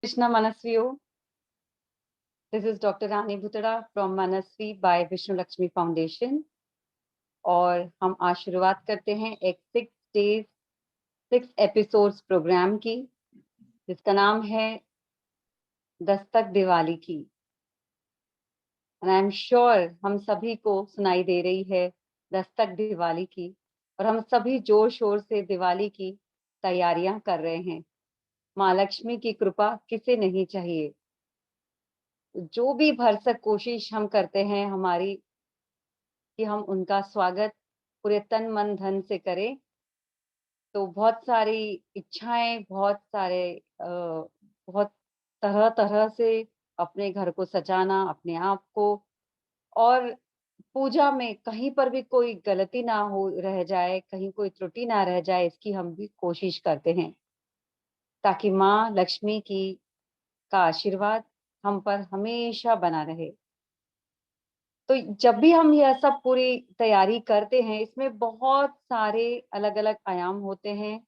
Krishna Manasviyo. This is Dr. Rani Bhutara from Manasvi by Vishnu Lakshmi Foundation. और हम आज शुरुआत करते हैं एक 6 days 6 episodes प्रोग्राम की, जिसका नाम है दस्तक दिवाली की। एंड आई एम श्योर हम सभी को सुनाई दे रही है दस्तक दिवाली की, और हम सभी जोर शोर से दिवाली की तैयारियां कर रहे हैं। माँ लक्ष्मी की कृपा किसे नहीं चाहिए। जो भी भरसक कोशिश हम करते हैं हमारी, कि हम उनका स्वागत पूरे तन मन धन से करें, तो बहुत सारी इच्छाएं, बहुत तरह तरह से अपने घर को सजाना, अपने आप को, और पूजा में कहीं पर भी कोई गलती ना हो रह जाए, कहीं कोई त्रुटि ना रह जाए, इसकी हम भी कोशिश करते हैं, ताकि माँ लक्ष्मी की का आशीर्वाद हम पर हमेशा बना रहे। तो जब भी हम यह सब पूरी तैयारी करते हैं, इसमें बहुत सारे अलग अलग आयाम होते हैं,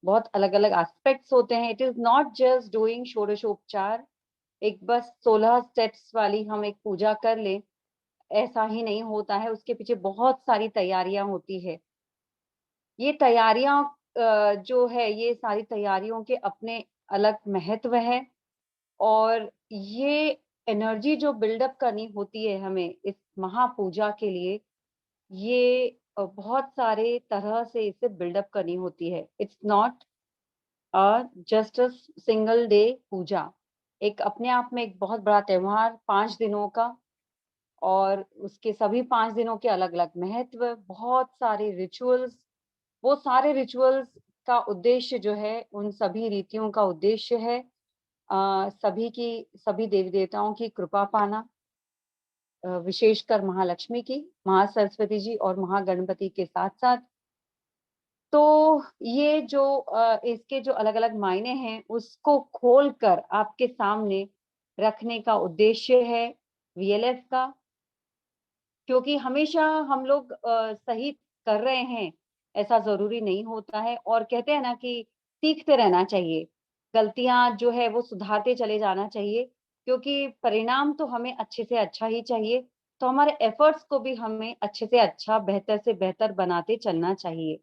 बहुत अलग अलग एस्पेक्ट्स होते हैं। It is not just doing षोडशोपचार, एक बस 16 स्टेप्स वाली हम एक पूजा कर ले, ऐसा ही नहीं होता है। उसके पीछे बहुत सारी तैयारियां होती है। ये तैयारियां जो है, ये सारी तैयारियों के अपने अलग महत्व है, और ये एनर्जी जो बिल्डअप करनी होती है हमें इस महापूजा के लिए, ये बहुत सारे तरह से इसे बिल्डअप करनी होती है। It's not just a single day puja. एक अपने आप में एक बहुत बड़ा त्योहार, 5 दिनों का, और उसके सभी 5 दिनों के अलग अलग महत्व, बहुत सारे रिचुअल्स। वो सारे रिचुअल्स का उद्देश्य जो है, उन सभी रीतियों का उद्देश्य है सभी देवी देवताओं की कृपा पाना, विशेषकर महालक्ष्मी की, महासरस्वती जी और महागणपति के साथ साथ। तो ये जो इसके जो अलग अलग मायने हैं, उसको खोलकर आपके सामने रखने का उद्देश्य है वीएलएफ का। क्योंकि हमेशा हम लोग सही कर रहे हैं ऐसा जरूरी नहीं होता है, और कहते हैं ना कि सीखते रहना चाहिए, गलतियां जो है वो सुधारते चले जाना चाहिए, क्योंकि परिणाम तो हमें अच्छे से अच्छा ही चाहिए। तो हमारे एफर्ट्स को भी हमें अच्छे से अच्छा, बेहतर से बेहतर बनाते चलना चाहिए।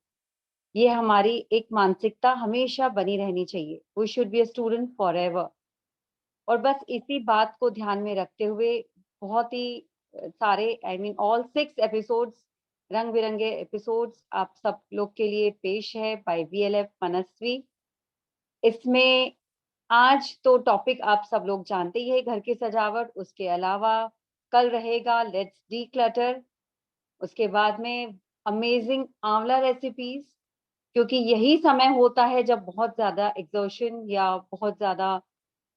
ये हमारी एक मानसिकता हमेशा बनी रहनी चाहिए। We should be a student forever. और बस इसी बात को ध्यान में रखते हुए बहुत ही सारे, आई मीन ऑल 6 एपिसोड्स, रंग बिरंगे एपिसोड्स आप सब लोग के लिए पेश है बाय वीएलएफ मनस्वी। इसमें आज तो टॉपिक आप सब लोग जानते ही है, घर की सजावट। उसके अलावा कल रहेगा लेट्स डीक्लटर। उसके बाद में अमेजिंग आंवला रेसिपीज, क्योंकि यही समय होता है जब बहुत ज्यादा एग्जर्शन या बहुत ज्यादा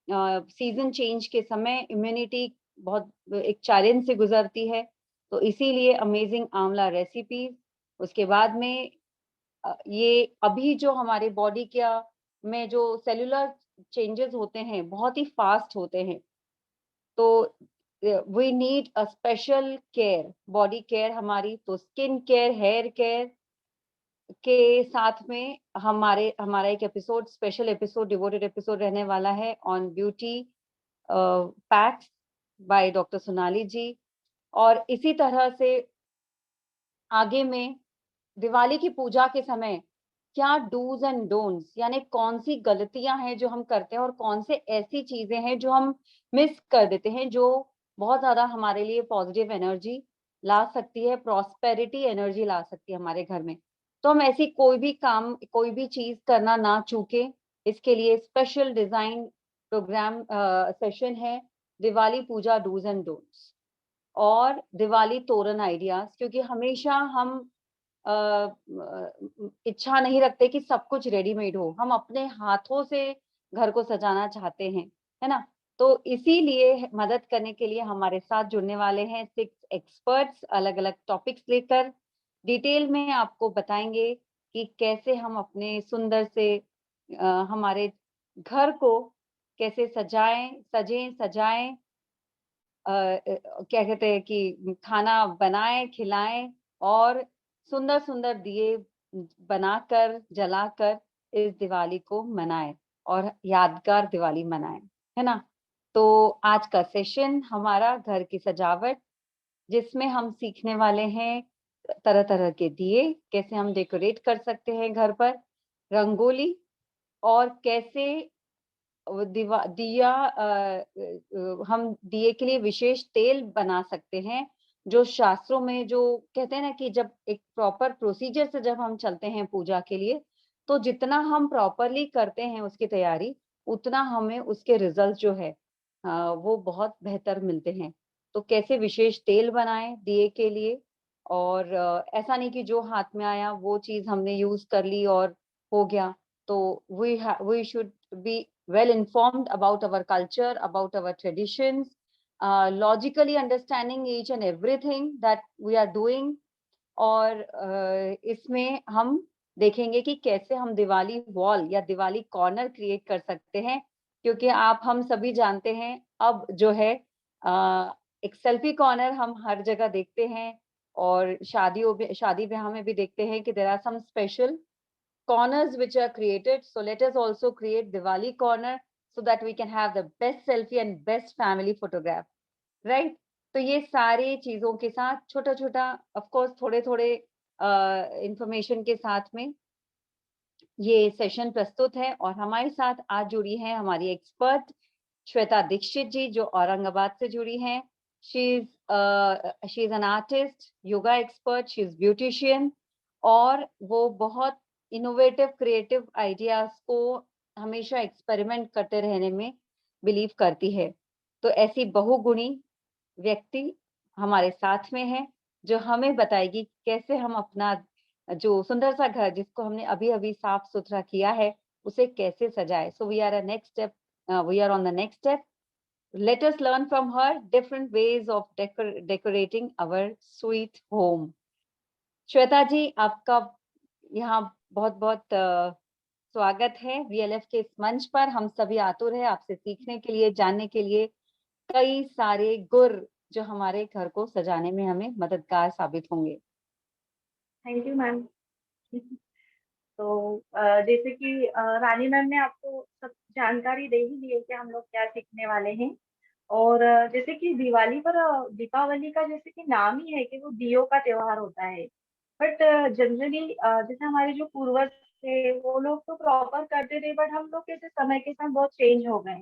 सीजन चेंज के समय इम्यूनिटी बहुत एक चैलेंज से गुजरती है। तो इसीलिए अमेजिंग आंवला रेसिपीज। उसके बाद में ये अभी जो हमारे बॉडी का में जो सेलुलर चेंजेस होते हैं, बहुत ही फास्ट होते हैं। तो we need a special care, body care हमारी। तो स्किन केयर, हेयर केयर के साथ में हमारा एक episode, special episode, devoted episode रहने वाला है on beauty packs by doctor Sonali ji. और इसी तरह से आगे में दिवाली की पूजा के समय क्या डूज एंड डोंट्स, यानी कौन सी गलतियां हैं जो हम करते हैं, और कौन से ऐसी चीजें हैं जो हम मिस कर देते हैं, जो बहुत ज्यादा हमारे लिए पॉजिटिव एनर्जी ला सकती है, प्रॉस्पेरिटी एनर्जी ला सकती है हमारे घर में। तो हम ऐसी कोई भी काम, कोई भी चीज करना ना चूके, इसके लिए स्पेशल डिजाइन प्रोग्राम सेशन है, दिवाली पूजा डूज एंड डोंट्स और दिवाली तोरण आइडियाज। क्योंकि हमेशा हम इच्छा नहीं रखते कि सब कुछ रेडीमेड हो, हम अपने हाथों से घर को सजाना चाहते हैं, है ना। तो इसीलिए मदद करने के लिए हमारे साथ जुड़ने वाले हैं 6 एक्सपर्ट्स, अलग अलग टॉपिक्स लेकर डिटेल में आपको बताएंगे कि कैसे हम अपने सुंदर से हमारे घर को कैसे सजाएं, क्या कहते हैं कि खाना बनाएं, खिलाएं, और सुंदर सुंदर दिए बनाकर, जलाकर इस दिवाली को मनाएं। और यादगार दिवाली मनाएं, है ना? तो आज का सेशन हमारा घर की सजावट, जिसमें हम सीखने वाले हैं तरह-तरह के दिए, कैसे हम डेकोरेट कर सकते हैं घर पर, रंगोली, और कैसे हम दिए के लिए विशेष तेल बना सकते हैं, जो शास्त्रों में जो कहते हैं ना कि जब एक प्रॉपर प्रोसीजर से जब हम चलते हैं पूजा के लिए, तो जितना हम प्रॉपरली करते हैं उसकी तैयारी, उतना हमें उसके रिज़ल्ट जो है वो बहुत बेहतर मिलते हैं। तो कैसे विशेष तेल बनाएँ दिए के लिए, और ऐसा नहीं कि जो हाथ में आया वो चीज़ हमने यूज़ कर ली और हो गया। तो we should be well informed about our culture, about our traditions, logically understanding each and everything that we are doing, और इसमें हम देखेंगे कि कैसे हम दिवाली वॉल या दिवाली कॉर्नर क्रिएट कर सकते हैं, क्योंकि आप हम सभी जानते हैं अब जो है एक सेल्फी कॉर्नर हम हर जगह देखते हैं, और शादी ब्याह में भी देखते हैं कि there are some special corners which are created. So let us also create Diwali corner so that we can have the best selfie and best family photograph, right? तो ये सारी चीज़ों के साथ छोटा-छोटा, ऑफ कोर्स थोड़े-थोड़े इंफॉर्मेशन के साथ में ये सेशन प्रस्तुत है, और हमारे साथ आज जुड़ी हैं हमारी एक्सपर्ट श्वेता दीक्षित जी, जो औरंगाबाद से जुड़ी हैं। She is an artist, yoga expert, she is beautician, और वो बहुत इनोवेटिव क्रिएटिव आइडियाज़ को हमेशा एक्सपेरिमेंट करते रहने में बिलीव करती है। तो ऐसी बहुगुणी व्यक्ति हमारे साथ में है, जो हमें बताएगी कैसे हम अपना जो सुंदर सा घर जिसको हमने अभी-अभी साफ-सुथरा किया है, उसे कैसे सजाएँ। So we are on the next step. Let us learn from her different ways of decorating our sweet home. Shweta ji, आपका यहाँ बहुत-बहुत स्वागत है वीएलएफ के इस मंच पर। हम सभी आतुर हैं आपसे सीखने के लिए, जानने के लिए कई सारे गुर जो हमारे घर को सजाने में हमें मददगार साबित होंगे। Thank you ma'am. तो जैसे कि रानी मैम ने आपको सब जानकारी दे ही दी है कि हम लोग क्या सीखने वाले हैं। और जैसे कि दिवाली पर दीपावली का जैसे कि नाम ही है कि वो दियों का त्योहार होता है। बट जनरली जैसे हमारे जो पूर्वज थे वो लोग तो प्रॉपर करते थे, बट हम लोग कैसे समय के साथ बहुत चेंज हो गए।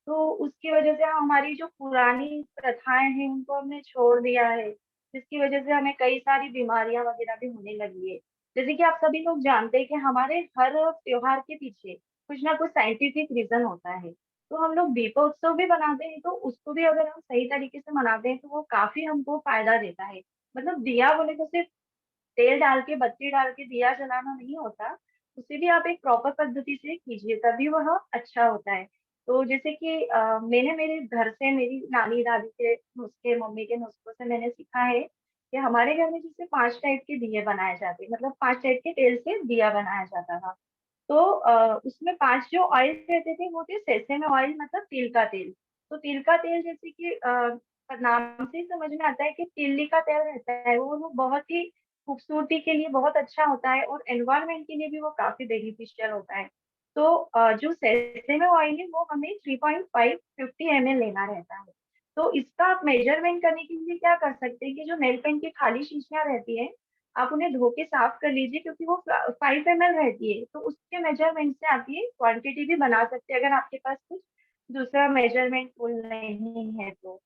तो उसकी वजह से हमारी जो पुरानी प्रथाएं हैं उनको हमने छोड़ दिया है, जिसकी वजह से हमें कई सारी बीमारियां वगैरह भी होने लगी है। जैसे कि आप सभी लोग जानते हैं कि हमारे हर त्योहार के पीछे कुछ ना कुछ साइंटिफिक रीजन होता है। तो हम लोग दीपोत्सव भी मनाते हैं, तो उसको भी अगर हम सही तरीके से मनाते हैं तो वो काफी हमको फायदा देता है। मतलब दिया बोले तो सिर्फ तेल डाल के बत्ती डाल के दिया जलाना नहीं होता, उसे भी आप एक प्रॉपर पद्धति से कीजिए तभी वह अच्छा होता है। तो जैसे कि मैंने मेरे घर से मेरी नानी दादी के नुस्खे मम्मी के नुस्खों से मैंने सीखा है कि हमारे घर में जैसे 5 टाइप के दिए बनाए जाते हैं, मतलब 5 टाइप के तेल से दिया बनाया जाता था। तो उसमें 5 जो ऑयल रहते थे वो थे सेसम ऑयल, मतलब तिल का तेल। तो तिल का तेल जैसे कि नाम से ही समझ में आता है कि तिल्ली का तेल रहता है, वो बहुत ही खूबसूरती के लिए बहुत अच्छा होता है और एनवायरनमेंट के लिए भी वो काफ़ी बेनिफिशियल होता है। तो जो सेसमे ऑयल है वो हमें 3.550 ml लेना रहता है। तो इसका आप मेजरमेंट करने के लिए क्या कर सकते हैं कि जो नेल पेंट की खाली शीशियाँ रहती हैं, आप उन्हें धो के साफ कर लीजिए, क्योंकि वो 5 ml रहती है, तो उसके मेजरमेंट से आप ये क्वांटिटी भी बना सकते हैं अगर आपके पास कुछ दूसरा मेजरमेंट टूल नहीं है तो।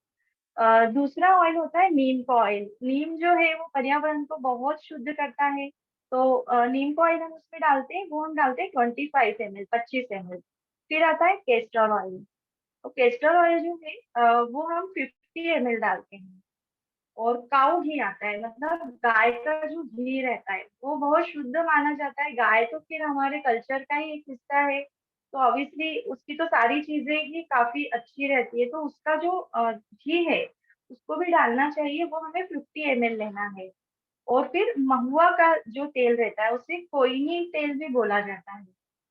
दूसरा ऑयल होता है नीम का ऑयल। नीम जो है वो पर्यावरण को बहुत शुद्ध करता है। तो नीम का ऑयल हम उसमें डालते हैं, वो हम डालते हैं 25 ml, 25 ml। फिर आता है कैस्टर ऑयल। तो कैस्टर ऑयल जो है वो हम 50 ml डालते हैं। और काऊ घी आता है, मतलब गाय का जो घी रहता है वो बहुत शुद्ध माना जाता है। गाय तो फिर हमारे कल्चर का ही एक हिस्सा है, तो ऑब्वियसली उसकी तो सारी चीजें ही काफी अच्छी रहती है। तो उसका जो घी है उसको भी डालना चाहिए, वो हमें 50 ml लेना है। और फिर महुआ का जो तेल रहता है उसे कोइनी तेल भी बोला जाता है।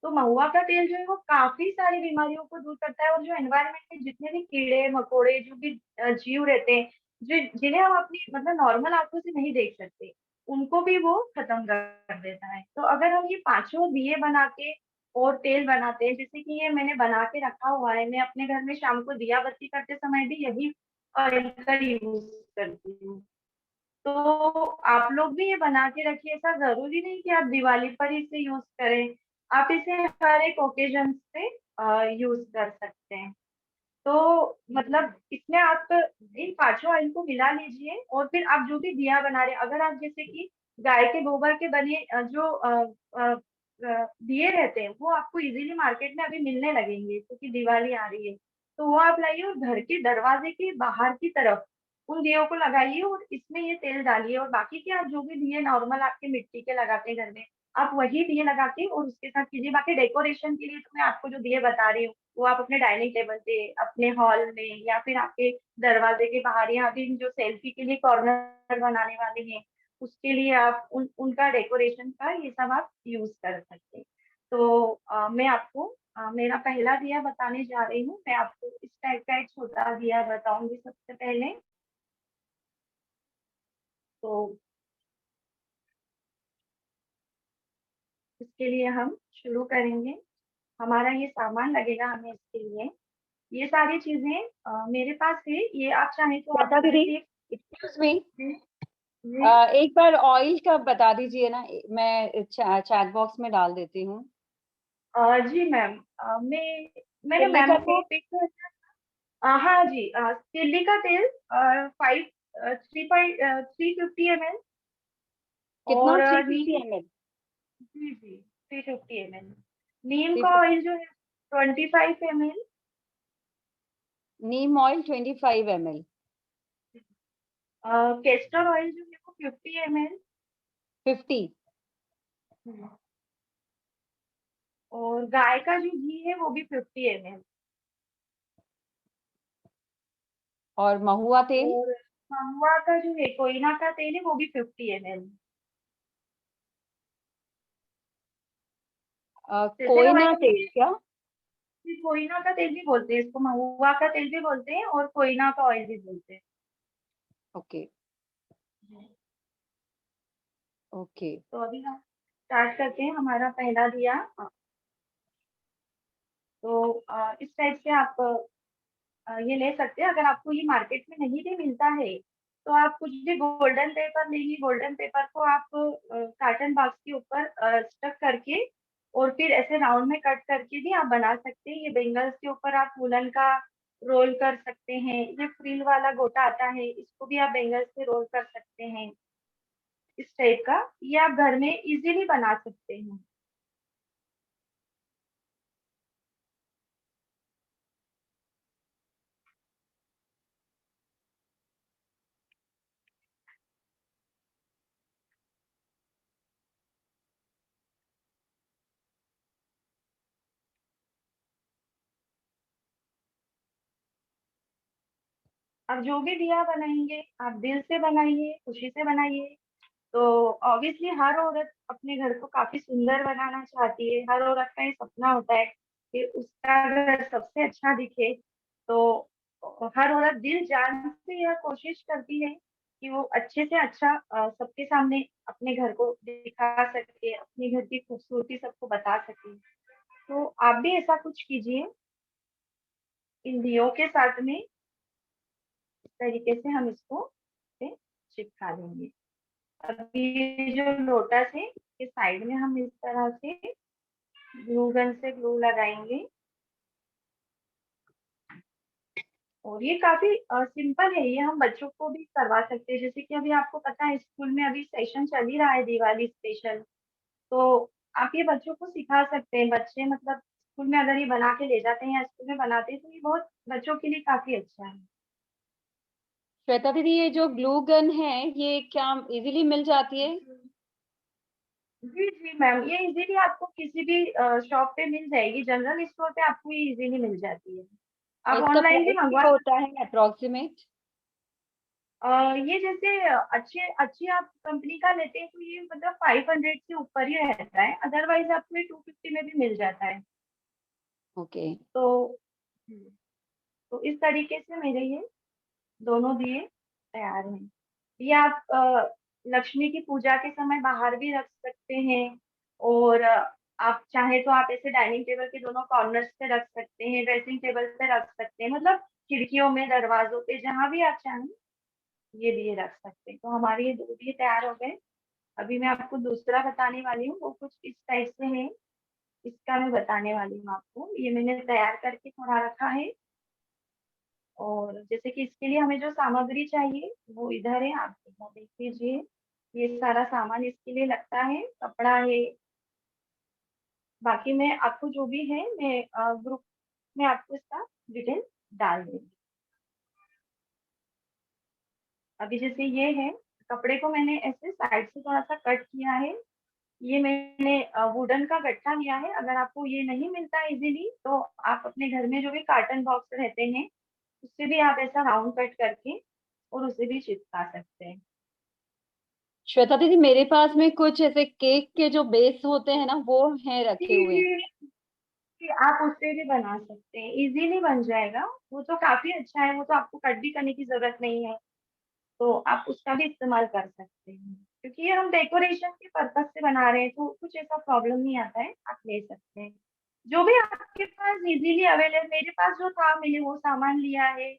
तो महुआ का तेल जो है वो काफी सारी बीमारियों को दूर करता है, और जो एनवायरनमेंट में जितने भी कीड़े मकोड़े जो भी जीव रहते हैं, जो जिन्हें हम अपनी मतलब नॉर्मल आंखों से नहीं देख सकते, उनको भी वो खत्म कर देता है। तो अगर हम ये पांचों दिए बना के और तेल बनाते हैं। जैसे कि ये मैंने बना के रखा हुआ है, मैं अपने घर में शाम को दिया बत्ती करते समय भी यही ऑयल का यूज करती हूँ। तो आप लोग भी ये बना के रखिए, ऐसा जरूरी नहीं कि आप दिवाली पर ही इसे यूज करें, आप इसे हर एक ओकेजन पे यूज कर सकते हैं। तो मतलब इसमें आप इन पांचों ऑयल को मिला लीजिए, और फिर आप जो भी दिया बना रहे हैं, अगर आप जैसे कि गाय के गोबर के बने जो दिए रहते हैं, वो आपको इजीली मार्केट में अभी मिलने लगेंगे क्योंकि दिवाली आ रही है। तो वो आप लाइए और घर के दरवाजे के बाहर की तरफ उन दियों को लगाइए और इसमें ये तेल डालिए, और बाकी के आप जो भी दिए नॉर्मल आपके मिट्टी के लगाते हैं घर में, आप वही दिए लगा के और उसके साथ कीजिए। बाकी डेकोरेशन के लिए तो मैं आपको जो दिए बता रही हूँ, वो आप अपने डाइनिंग टेबल पे, अपने हॉल में, या फिर आपके दरवाजे के बाहर, या फिर जो सेल्फी के लिए कॉर्नर बनाने वाले हैं, उसके लिए आप उनका डेकोरेशन का ये सब आप यूज कर सकते हैं। तो मैं आपको मेरा पहला दिया बताने जा रही हूँ। मैं आपको इस टाइप का एक छोटा दिया बताऊंगी सबसे पहले। तो इसके लिए हम शुरू करेंगे। हमारा ये सामान लगेगा हमें इसके लिए, ये सारी चीजें मेरे पास है। ये आप चाहें तो आप श्वेता घर दीदी, से एक्सक्यूज मी, जी जी एक बार ऑयल का बता दीजिए ना, मैं चैट बॉक्स में डाल देती हूँ। जी मैम, मैंने तिल्ली मैम का को तेल पिक, हाँ जी, तिल्ली का तेल 350 ml, कितना? और थ्री फिफ्टी नीम, एम एल जी जी 350 ml। नीम का 350। ऑयल जो है 25 ml। नीम ऑयल 25 ml। कैस्टर ऑयल जो है वो 50 ml। 50। और गाय का जो घी है वो भी 50 ml। और महुआ तेल? और महुआ का जो है, कोयना का तेल है, वो भी 50 ml। जैसे कोयना हमारे तेल क्या? कोयना का तेल भी बोलते हैं इसको, महुआ का तेल भी बोलते हैं और कोयना का ऑयल भी बोलते हैं। ओके। ओके। तो अभी हम स्टार्ट करते हैं हमारा पहला दिया। तो इस टाइप से आप ये ले सकते हैं। अगर आपको ये मार्केट में नहीं भी मिलता है, तो आप कुछ भी गोल्डन पेपर लेंगे, गोल्डन पेपर को आप कार्टन बॉक्स के ऊपर स्टक करके और फिर ऐसे राउंड में कट करके भी आप बना सकते हैं। ये बेंगल्स के ऊपर आप वुलन का रोल कर सकते हैं। ये फ्रिल वाला गोटा आता है, इसको भी आप बेंगल्स पे रोल कर सकते हैं। इस टाइप का ये आप घर में इजीली बना सकते हैं। आप जो भी दिया बनाएंगे, आप दिल से बनाइए, खुशी से बनाइए। तो ऑब्वियसली हर औरत अपने घर को काफी सुंदर बनाना चाहती है। हर औरत का ये सपना होता है कि उसका घर सबसे अच्छा दिखे। तो हर औरत दिल जान से यह कोशिश करती है कि वो अच्छे से अच्छा सबके सामने अपने घर को दिखा सके, अपने घर की खूबसूरती सबको बता सके। तो आप भी ऐसा कुछ कीजिए इन दियों के साथ में। इस तरीके से हम इसको से चिपका लेंगे। अभी ये जो लोटस है, इसके साइड में हम इस तरह से ग्लू गन से ग्लू लगाएंगे। और ये काफी सिंपल है, ये हम बच्चों को भी करवा सकते हैं। जैसे कि अभी आपको पता है स्कूल में अभी सेशन चल ही रहा है दिवाली स्पेशल। तो आप ये बच्चों को सिखा सकते हैं। बच्चे मतलब स्कूल में अगर ये बना के ले जाते हैं या स्कूल में बनाते हैं, तो ये बहुत बच्चों के लिए काफी अच्छा है। श्वेता दीदी, ये जो ग्लू गन है, ये क्या इजीली मिल जाती है? जी जी मैम, ये इजीली आपको किसी भी शॉप पे मिल जाएगी। जनरल स्टोर पे आपको ये इजीली मिल जाती है। और आप इसका ऑनलाइन भी प्राइस मंगवा क्या होता सकते है अप्रोक्सीमेट? ये जैसे अच्छे अच्छी आप कंपनी का लेते हैं तो ये मतलब 500 से ऊपर ही रहता है। अदरवाइज आपको ये 250 में भी मिल जाता है। ओके। तो तो इस तरीके से मेरे ये दोनों दिए तैयार हैं। ये आप लक्ष्मी की पूजा के समय बाहर भी रख सकते हैं। और आप चाहे तो आप ऐसे डाइनिंग टेबल के दोनों कॉर्नर्स पे रख सकते हैं, ड्रेसिंग टेबल पे रख सकते हैं, मतलब खिड़कियों में, दरवाजों पे, जहां भी आप चाहें ये दिए रख सकते हैं। तो हमारे ये 2 दिए तैयार हो गए। अभी मैं आपको दूसरा बताने वाली हूँ, वो कुछ इस टाइप से है। इसका मैं बताने वाली हूँ आपको। ये मैंने तैयार करके थोड़ा रखा है, और जैसे कि इसके लिए हमें जो सामग्री चाहिए वो इधर है, आप इधर देख लीजिए। ये सारा सामान इसके लिए लगता है, कपड़ा है। बाकी मैं आपको जो भी है, मैं ग्रुप में आपको इसका डिटेल डाल दूंगी। अभी जैसे ये है, कपड़े को मैंने ऐसे साइड से थोड़ा सा कट किया है। ये मैंने वुडन का गट्ठा लिया है। अगर आपको ये नहीं मिलता इजीली, तो आप अपने घर में जो भी कार्टन बॉक्स रहते हैं, उससे भी आप ऐसा राउंड कट करके और उसे भी चिपका सकते हैं। श्वेता दीदी, मेरे पास में कुछ ऐसे केक के जो बेस होते हैं ना, वो हैं रखे हुए। कि आप उससे भी बना सकते हैं, इजीली बन जाएगा। वो तो काफी अच्छा है, वो तो आपको कट भी करने की जरूरत नहीं है। तो आप उसका भी इस्तेमाल कर सकते हैं, क्योंकि ये हम डेकोरेशन के पर्पज से बना रहे हैं, तो कुछ ऐसा प्रॉब्लम नहीं आता है, आप ले सकते हैं। जो भी आपके पास इजीली अवेलेबल, मेरे पास जो था मैंने वो सामान लिया है।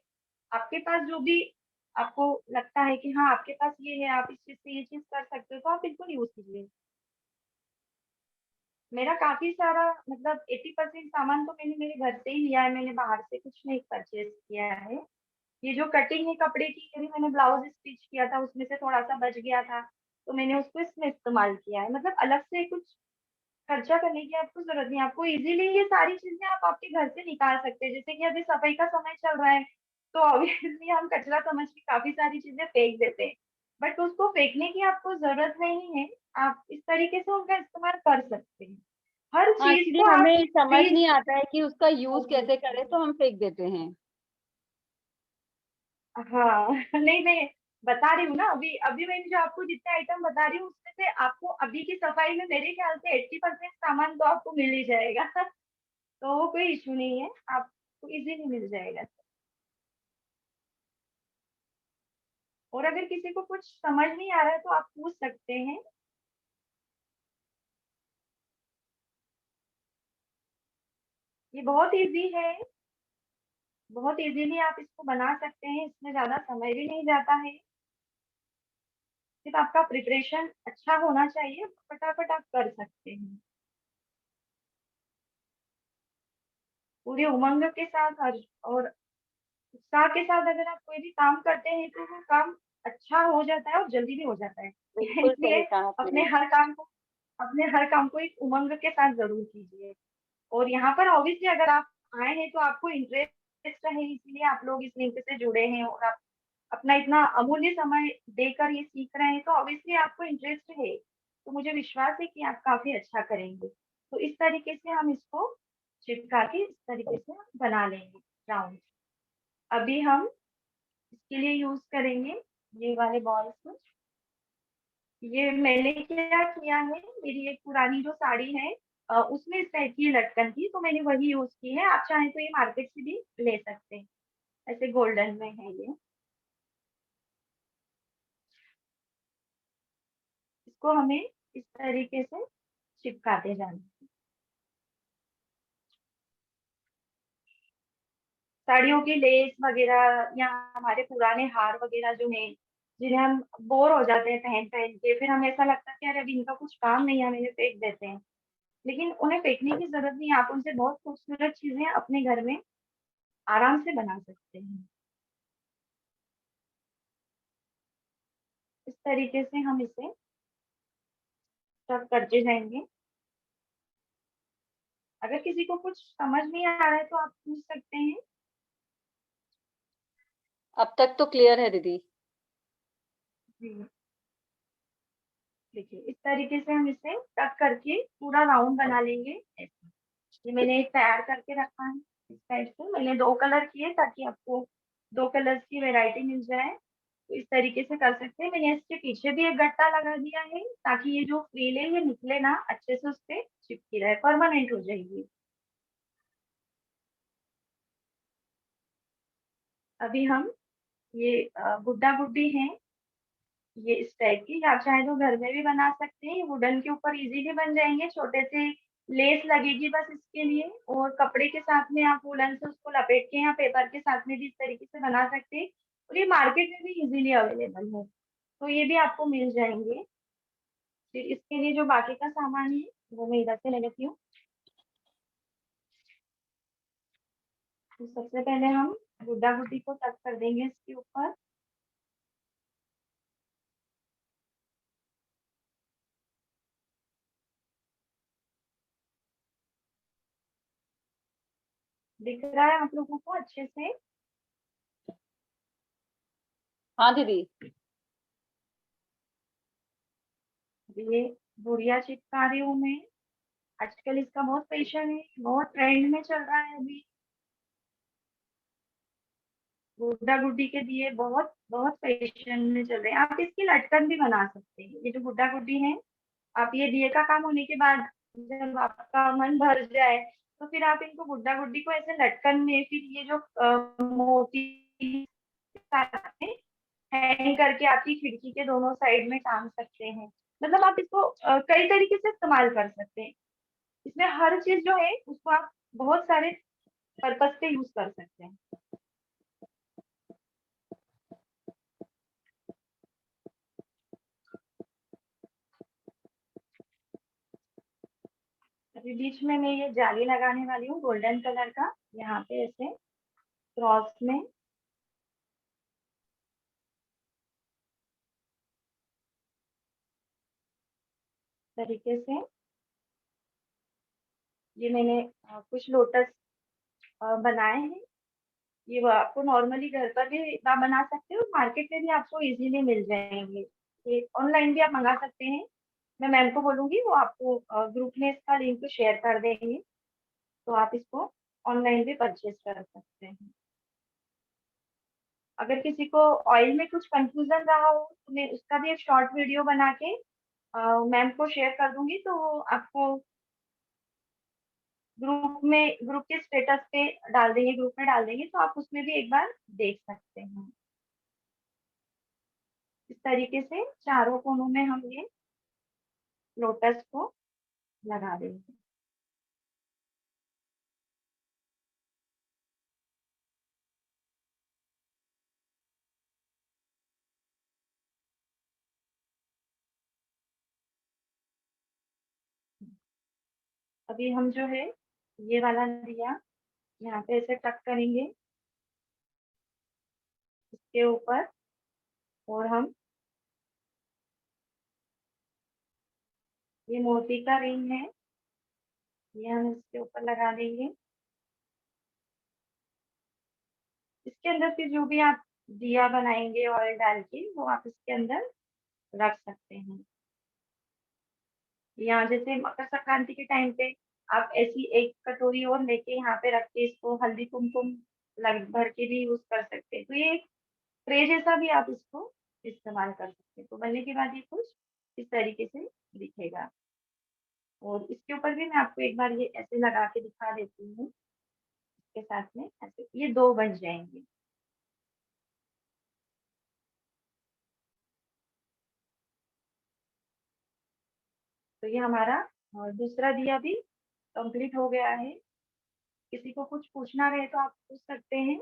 आपके पास जो भी आपको लगता है कि हाँ आपके पास ये है, आप इस चीज से ये चीज कर सकते हो, तो आप बिल्कुल यूज कीजिए। मेरा काफी सारा, मतलब 80% सामान तो मैंने मेरे घर से ही लिया है, मैंने बाहर से कुछ नहीं परचेज किया है। ये जो कटिंग है कपड़े की, ये भी मैंने ब्लाउज स्टिच किया था, उसमें से थोड़ा सा बच गया था, तो मैंने उसको इसमें इस्तेमाल किया है। मतलब अलग से कुछ खर्चा करने की आपको जरूरत नहीं है। आपको इजीली ये सारी चीजें आप आपके घर से निकाल सकते हैं। जैसे कि अभी सफाई का समय चल रहा है, तो ऑब्वियसली हम कचरा समझ के काफी सारी चीजें फेंक देते हैं, बट उसको फेंकने की आपको जरूरत नहीं है। आप इस तरीके से उनका इस्तेमाल कर सकते हैं। हर हाँ, चीज एक्चुअली को आप हमें समझ फ्रीज नहीं आता है कि उसका यूज कर कैसे सकते करें, हैं। तो हम फेंक देते हैं। हाँ नहीं, मैं बता रही हूँ ना, अभी अभी मैंने जो आपको जितने आइटम बता रही हूँ, उसमें से आपको अभी की सफाई में मेरे ख्याल से 80% सामान तो आपको मिल ही जाएगा। तो वो कोई इशू नहीं है, आपको इजीली मिल जाएगा। और अगर किसी को कुछ समझ नहीं आ रहा है, तो आप पूछ सकते हैं। ये बहुत इजी है, बहुत इजीली आप इसको बना सकते हैं, इसमें ज्यादा समय भी नहीं जाता है। सिर्फ आपका प्रिपरेशन अच्छा होना चाहिए, फटाफट आप कर सकते हैं पूरे उमंग के साथ। और उत्साह के साथ अगर आप कोई भी काम करते हैं, तो वो काम अच्छा हो जाता है और जल्दी भी हो जाता है। बिल्कुल इसलिए सही कहा अपने आपने। हर काम को अपने हर काम को एक उमंग के साथ जरूर कीजिए। और यहाँ पर ऑब्वियसली अगर आप आए हैं, तो आपको इंटरेस्ट है, इसीलिए आप लोग इस लिंक से जुड़े हैं, और आप अपना इतना अमूल्य समय देकर ये सीख रहे हैं, तो ऑब्वियसली आपको इंटरेस्ट है। तो मुझे विश्वास है कि आप काफी अच्छा करेंगे। तो इस तरीके से हम इसको चिपका के इस तरीके से बना लेंगे राउंड। अभी हम इसके लिए यूज करेंगे ये वाले बॉल्स। ये मैंने क्या किया है, मेरी एक पुरानी जो साड़ी है, उसमें इस टाइप की लटकन थी, तो मैंने वही यूज की है। आप चाहें तो ये मार्केट से भी ले सकते हैं, ऐसे गोल्डन में है ये। इसको हमें इस तरीके से चिपकाते जाना है। साड़ियों की लेस वगैरह या हमारे पुराने हार वगैरह जो है, जिन्हें हम बोर हो जाते हैं पहन पहन के, फिर हमें ऐसा लगता है कि अरे अभी इनका कुछ काम नहीं है, हम इन्हें फेंक देते हैं। लेकिन उन्हें फेंकने की जरूरत नहीं है, आप उनसे बहुत खूबसूरत चीजें अपने घर में आराम से बना सकते हैं। इस तरीके से हम इसे सब करते जाएंगे। अगर किसी को कुछ समझ नहीं आ रहा है, तो आप पूछ सकते हैं। अब तक तो क्लियर है दीदी। जी, देखिए इस तरीके से हम इसे कट करके पूरा राउंड बना लेंगे ऐसे। ये मैंने एक तैयार करके रखा है। इस टाइप से मैंने 2 कलर किए, ताकि आपको 2 कलर्स की वैरायटी मिल जाए। तो इस तरीके से कर सकते हैं। मैंने इसके पीछे भी एक गट्टा लगा दिया है, ताकि ये जो फ्रील है ये निकले ना, अच्छे से उस पे चिपकी रहे, परमानेंट हो जाएगी। अभी हम ये गुड्डा गुड्डी हैं, ये इस टाइप की आप चाहे तो घर में भी बना सकते हैं। ये वुडन के ऊपर इजीली बन जाएंगे, छोटे से लेस लगेगी बस इसके लिए, और कपड़े के साथ में आप वूलन से उसको लपेट के या पेपर के साथ में भी इस तरीके से बना सकते हैं, और ये मार्केट में भी इजीली अवेलेबल है, तो ये भी आपको मिल जाएंगे। फिर इसके लिए जो बाकी का सामान है वो मैं इधर से ले लेती हूँ। तो सबसे पहले हम गुड्डा गुड्डी को टक कर देंगे इसके ऊपर। दिख रहा है आप लोगों को अच्छे से? हाँ दीदी। ये गुड़िया चिपका रही हूँ मैं। आजकल इसका बहुत फैशन है, बहुत ट्रेंड में चल रहा है अभी। गुड्डा गुड्डी के दिए बहुत बहुत फैशन में चल रहे हैं। आप इसकी लटकन भी बना सकते हैं। ये जो गुड्डा गुड्डी है, आप ये दिए का काम होने के बाद जब आपका मन भर जाए तो फिर आप इनको गुड्डा गुड्डी को ऐसे लटकन में, फिर ये जो मोती हैंग करके आपकी खिड़की के दोनों साइड में टांग सकते हैं। मतलब आप इसको कई तरीके से इस्तेमाल कर सकते हैं। इसमें हर चीज जो है उसको आप बहुत सारे पर्पज से यूज कर सकते हैं। अभी बीच में मैं ये जाली लगाने वाली हूँ गोल्डन कलर का, यहाँ पे ऐसे क्रॉस में। तरीके से ये मैंने कुछ लोटस बनाए हैं। ये वो आपको नॉर्मली घर पर भी आप बना सकते हो, मार्केट में भी आपको इजीली मिल जाएंगे। ये ऑनलाइन भी आप मंगा सकते हैं। मैं मैम को बोलूंगी, वो आपको ग्रुप में इसका लिंक शेयर कर देंगे, तो आप इसको ऑनलाइन भी परचेज कर सकते हैं। अगर किसी को ऑयल में कुछ कंफ्यूजन रहा हो तो मैं उसका भी एक शॉर्ट वीडियो बना के मैम को शेयर कर दूंगी, तो वो आपको ग्रुप के स्टेटस पे डाल देंगे, ग्रुप में डाल देंगे, तो आप उसमें भी एक बार देख सकते हैं। इस तरीके से चारों कोनों में हम ये लोटस को लगा देंगे। अभी हम जो है ये वाला दिया यहाँ पे ऐसे टक करेंगे इसके ऊपर, और हम ये मोती का रिंग है, ये हम इसके ऊपर लगा देंगे। इसके अंदर फिर जो भी आप दिया बनाएंगे ऑयल डाल के, वो आप इसके अंदर रख सकते हैं। या जैसे मकर संक्रांति के टाइम पे आप ऐसी एक कटोरी और लेके यहाँ पे रख के इसको हल्दी कुमकुम लग भर के भी यूज कर सकते हैं। तो ये एक ट्रे जैसा भी आप इसको इस्तेमाल कर सकते हैं। तो बनने के बाद ये कुछ इस तरीके से दिखेगा। और इसके ऊपर भी मैं आपको एक बार ये ऐसे लगा के दिखा देती हूँ। इसके साथ में ऐसे ये दो बन जाएंगे। तो ये हमारा दूसरा दिया भी कंप्लीट हो गया है। किसी को कुछ पूछना रहे तो आप पूछ सकते हैं।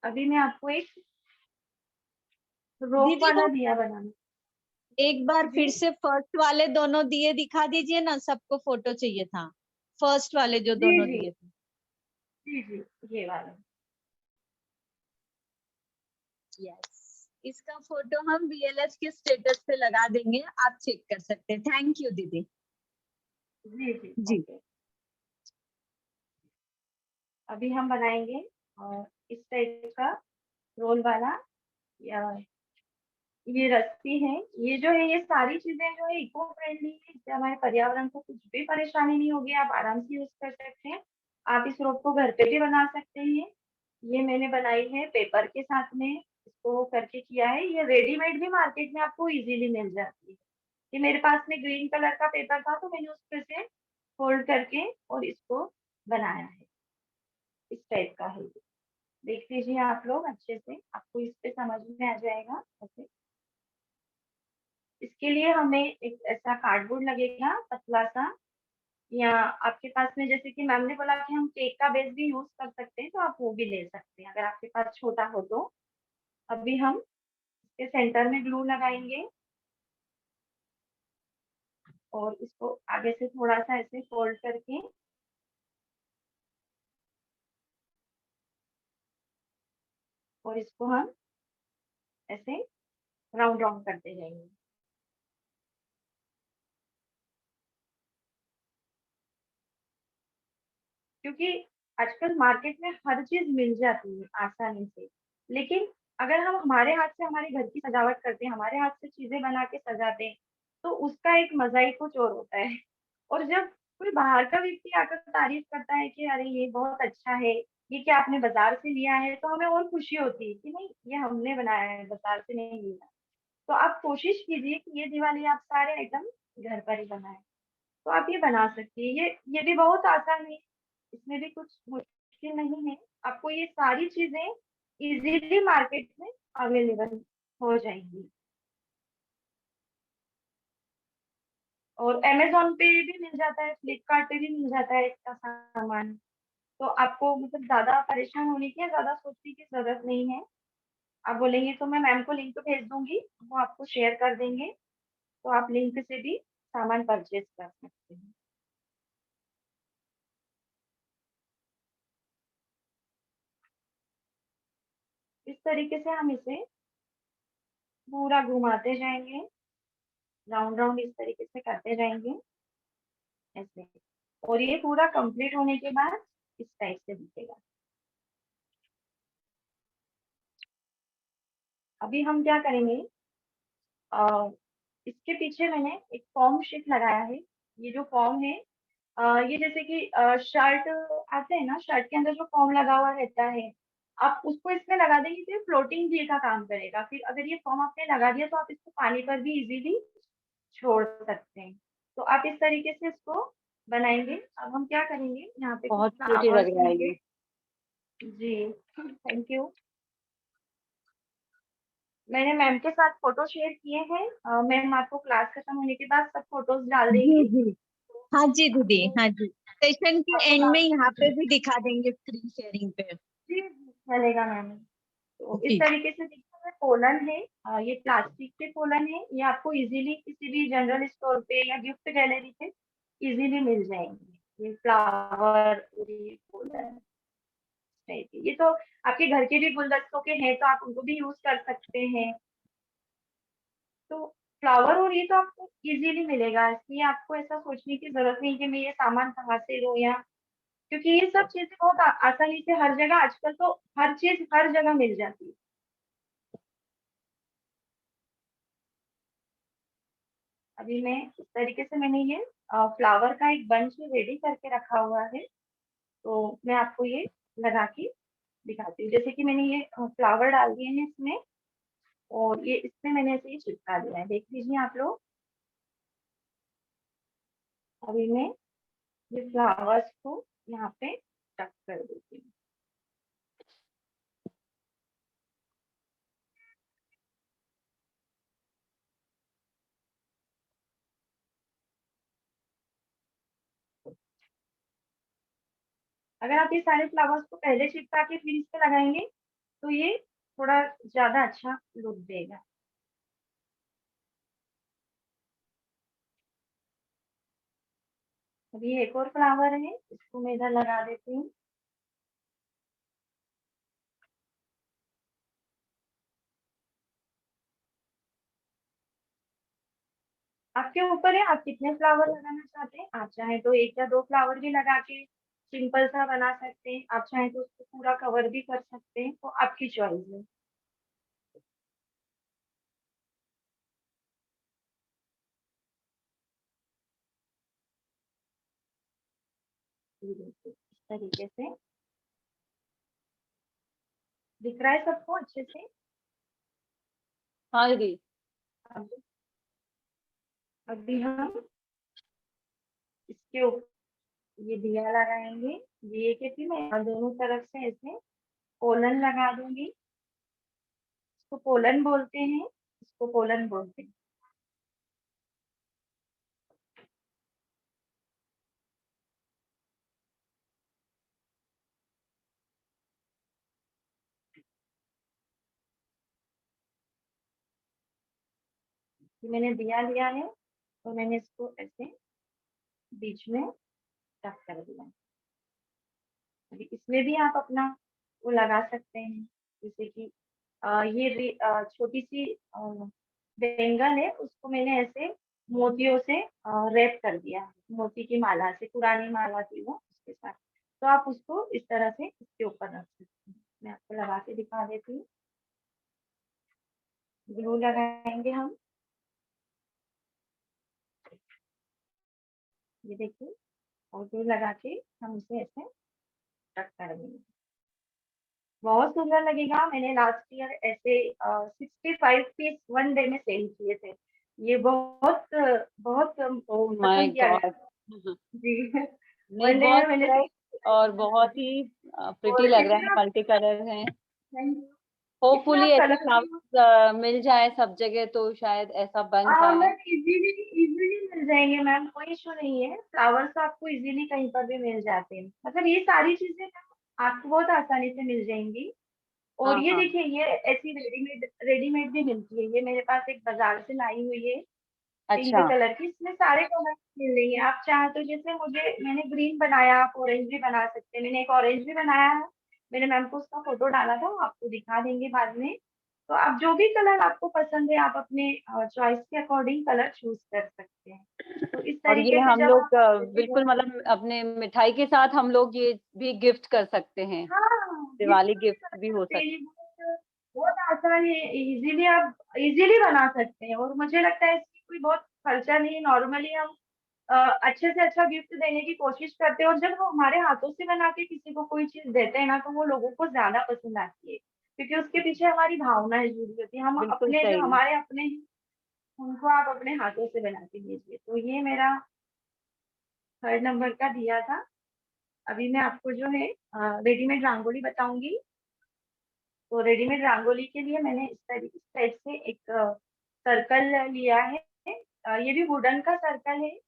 अभी मैं आपको एक रोप दीदी वाला वो दिया बनाना। एक बार जी फिर से फर्स्ट वाले दोनों दिए दिखा दीजिए ना, सबको फोटो चाहिए था। फर्स्ट वाले जो जी दोनों जी दिए थे। जी जी, ये वाला। यस, इसका फोटो हम VLH के स्टेटस पे लगा देंगे, आप चेक कर सकते हैं। थैंक यू दीदी। जी जी, जी। ओके। अभी हम बनाएंगे इस टाइप का रोल वाला, या ये रस्सी है। ये जो है, ये सारी चीजें जो है इको फ्रेंडली है, इससे हमारे पर्यावरण को कुछ भी परेशानी नहीं होगी। आप आराम से यूज कर सकते हैं। आप इस रोप को घर पे भी बना सकते हैं। ये मैंने बनाई है पेपर के साथ में, इसको करके किया है। ये रेडीमेड भी मार्केट में आपको इजीली मिल जाती है। ये मेरे पास में ग्रीन कलर का पेपर था, तो मैंने उस पे से फोल्ड करके और इसको बनाया है। इस टाइप का है ये। देख लीजिए आप लोग अच्छे से, आपको इस पे समझ में आ जाएगा ऐसे। इसके लिए हमें एक ऐसा कार्डबोर्ड लगेगा पतला सा, या आपके पास में जैसे कि मैम ने बोला कि हम केक का बेस भी यूज कर सकते हैं, तो आप वो भी ले सकते हैं अगर आपके पास छोटा हो तो। अभी हम इसके सेंटर में ग्लू लगाएंगे और इसको आगे से थोड़ा सा ऐसे फोल्ड करके और इसको हम ऐसे राउंड राउंड करते जाएंगे। क्योंकि आजकल मार्केट में हर चीज मिल जाती है आसानी से, लेकिन अगर हम हमारे हाथ से हमारे घर की सजावट करते हैं, हमारे हाथ से चीजें बना के सजाते हैं, तो उसका एक मजा ही कुछ और होता है। और जब कोई बाहर का व्यक्ति आकर तारीफ करता है कि अरे ये बहुत अच्छा है, ये क्या आपने बाजार से लिया है, तो हमें और खुशी होती है कि नहीं, ये हमने बनाया है, बाजार से नहीं लिया। तो आप कोशिश कीजिए कि ये दिवाली आप सारे आइटम घर पर ही बनाएं। तो आप ये बना सकती है, ये भी बहुत आसान है, इसमें भी कुछ मुश्किल नहीं है। आपको ये सारी चीजें इजीली मार्केट में अवेलेबल हो जाएंगी। और अमेज़न पे भी मिल जाता है, फ्लिपकार्ट पे भी मिल जाता है इसका सामान। तो आपको मतलब ज़्यादा परेशान होने की या ज़्यादा सोचने की ज़रूरत नहीं है। आप बोलेंगे तो मैं मैम को लिंक भेज दूँगी, वो आपको शेयर कर देंगे, तो आप लिंक से भी सामान परचेज़ कर सकते हैं। इस तरीके से हम इसे पूरा घुमाते जाएँगे, राउंड राउंड इस तरीके से करते जाएँगे, ऐसे। और ये पूरा कंप्लीट होने के बाद इस टाइप से दिखेगा। अभी हम क्या करेंगे, अ, इसके पीछे मैंने एक फॉर्म शीट लगाया है। ये जो फॉर्म है, ये जैसे कि शर्ट आते हैं ना, शर्ट के अंदर जो फॉर्म लगा हुआ रहता है, आप उसको इसमें लगा देंगे तो ये फ्लोटिंग डे का काम करेगा। फिर अगर ये फॉर्म आपने लगा दिया तो आप इसको पानी पर भी इजीली छोड़ सकते हैं। तो आप इस तरीके से इसको बनाएंगे। अब हम क्या करेंगे, यहाँ पे कुछ बहुत प्रिटी लग फ्लावर्स रहा है होंगे। ये। जी, थैंक यू। मैंने मैम के साथ फोटो शेयर किए हैं। मैम आपको क्लास खत्म होने के बाद सब फोटोज डाल जी देंगी। जी। हाँ जी दीदी, आपको हाँ जी। सेशन के आपको एंड में लास्ट यहाँ पे भी दिखा देंगे स्क्रीन शेयरिंग पे। जी चलेगा मैम। तो इस जी जी। तरीके से देखिए, ये पोलन है, ये प्लास्टिक के पोलन है, ये आपको इजीली किसी भी जनरल स्टोर पे या गिफ्ट गैलरी पे इजीली मिल जाएंगे। ये फ्लावर, ये पोलन टाइप के। ये तो आपके घर के भी गुलदस्तों के हैं, तो आप उनको भी यूज कर सकते हैं। तो फ्लावर और ये तो आपको इजीली मिलेगा, इसलिए आपको ऐसा सोचने की जरूरत नहीं कि मैं ये सामान कहाँ से लूँ, या क्योंकि ये सब चीजें बहुत आसानी से हर जगह, आजकल तो हर चीज हर जगह मिल जाती है। अभी मैं इस तरीके से मैंने ये फ्लावर का एक बंच रेडी करके रखा हुआ है, तो मैं आपको ये लगा के दिखाती हूँ। जैसे कि मैंने ये फ्लावर डाल दिए हैं इसमें, और ये इसमें मैंने ऐसे ही चिपका दिया है, देख लीजिए आप लोग। अभी मैं ये फ्लावर्स को यहाँ पे टक कर देती हूँ। अगर आप ये सारे फ्लावर्स को पहले चिपका के फिर इस पे लगाएंगे, तो ये थोड़ा ज्यादा अच्छा लुक देगा। अभी एक और फ्लावर है, इसको मैं इधर लगा देती हूँ। आपके ऊपर है, आप कितने फ्लावर लगाना चाहते हैं। आप चाहें तो एक या दो फ्लावर भी लगा के सिंपल सा बना सकते हैं, आप चाहें तो उसको पूरा कवर भी कर सकते हैं, तो आपकी चॉइस है। ये देखिए, इस तरीके से दिख रहा है सबको अच्छे से। हाँ दीदी। अब अभी हम इसके ऊपर ये दिया लगाएंगे। दिए के फिर मैं दोनों तरफ से ऐसे पोलन लगा दूंगी। इसको पोलन बोलते हैं, इसको पोलन बोलते हैं। ये मैंने दिया लिया है और मैंने इसको ऐसे बीच में रख कर दिया। अभी इसमें भी आप अपना वो लगा सकते हैं, जैसे कि छोटी सी बैंगन है, उसको मैंने ऐसे मोतियों से रैप कर दिया है, मोती की माला से, पुरानी माला थी वो उसके साथ। तो आप उसको इस तरह से इसके ऊपर रख सकते हैं। मैं आपको लगा के दिखा देती हूँ। ग्लू लगाएंगे हम, ये देखिए, और ग्लू लगा के हम इसे ऐसे रख कर देंगे। बहुत सुंदर लगेगा। मैंने लास्ट ईयर ऐसे 65 पीस 1 डे में सेल किए थे। ये बहुत बहुत ओह माय पसंद किया गॉड! गया जी। नहीं, 1 डे बहुत में मैंने फ्रेश और 65 बहुत ही प्रिटी और लग रहा इसमें है, आप मल्टी कलर हैं। Thank you. इसमें होपफुली आप ऐसे कलर भी फ्लावर्स मिल जाए सब जगह तो शायद ऐसा बन पाए। मैम इजीली इजीली मिल जाएंगे मैम, कोई इशू नहीं है। फ्लावर्स आपको इजीली कहीं पर भी मिल जाते हैं। मतलब ये सारी चीजें आपको बहुत आसानी से मिल जाएंगी। और हाँ, ये हाँ। देखिए, ये ऐसी रेडीमेड रेडीमेड भी मिलती है। ये मेरे पास एक बाजार से लाई हुई है, पिंक अच्छा, कलर की। इसमें सारे कलर मिल रही है। आप चाहे तो, जैसे मैंने ग्रीन बनाया, आप ऑरेंज भी बना सकते हैं। मैंने एक ऑरेंज भी बनाया है, मैंने मैम को उसका फोटो डाला था, वो आपको दिखा देंगे बाद में। तो आप जो भी कलर आपको पसंद है, आप अपने चॉइस के अकॉर्डिंग कलर चूज कर सकते हैं। तो इस और ये तरीके से हम जब लोग आप जैसे बिल्कुल मतलब अपने मिठाई के साथ हम लोग ये भी गिफ्ट कर सकते हैं। हाँ, दिवाली गिफ्ट भी गिफ्ट कर भी हो सकते हैं। सकता ये बहुत आसान है, इजीली आप इजीली बना सकते हैं। और मुझे लगता है इसकी कोई बहुत खर्चा नहीं है। नॉर्मली हम अच्छे से अच्छा गिफ्ट देने की कोशिश करते हैं, और जब हम हमारे हाथों से बना के किसी को कोई चीज देते हैं ना, तो वो लोगों को ज्यादा पसंद आती है, क्योंकि उसके पीछे हमारी भावनाएं जुड़ी होती है। हम बिल्कुल अपने जो सही। हमारे अपने हैं, उनको आप अपने हाथों से बना के दीजिए। तो ये मेरा 3rd नंबर का दिया था। अभी मैं आपको जो है रेडीमेड रंगोली बताऊंगी। तो रेडीमेड रंगोली के लिए मैंने इस टाइप से एक सर्कल लिया है। ये भी वुडन का सर्कल है,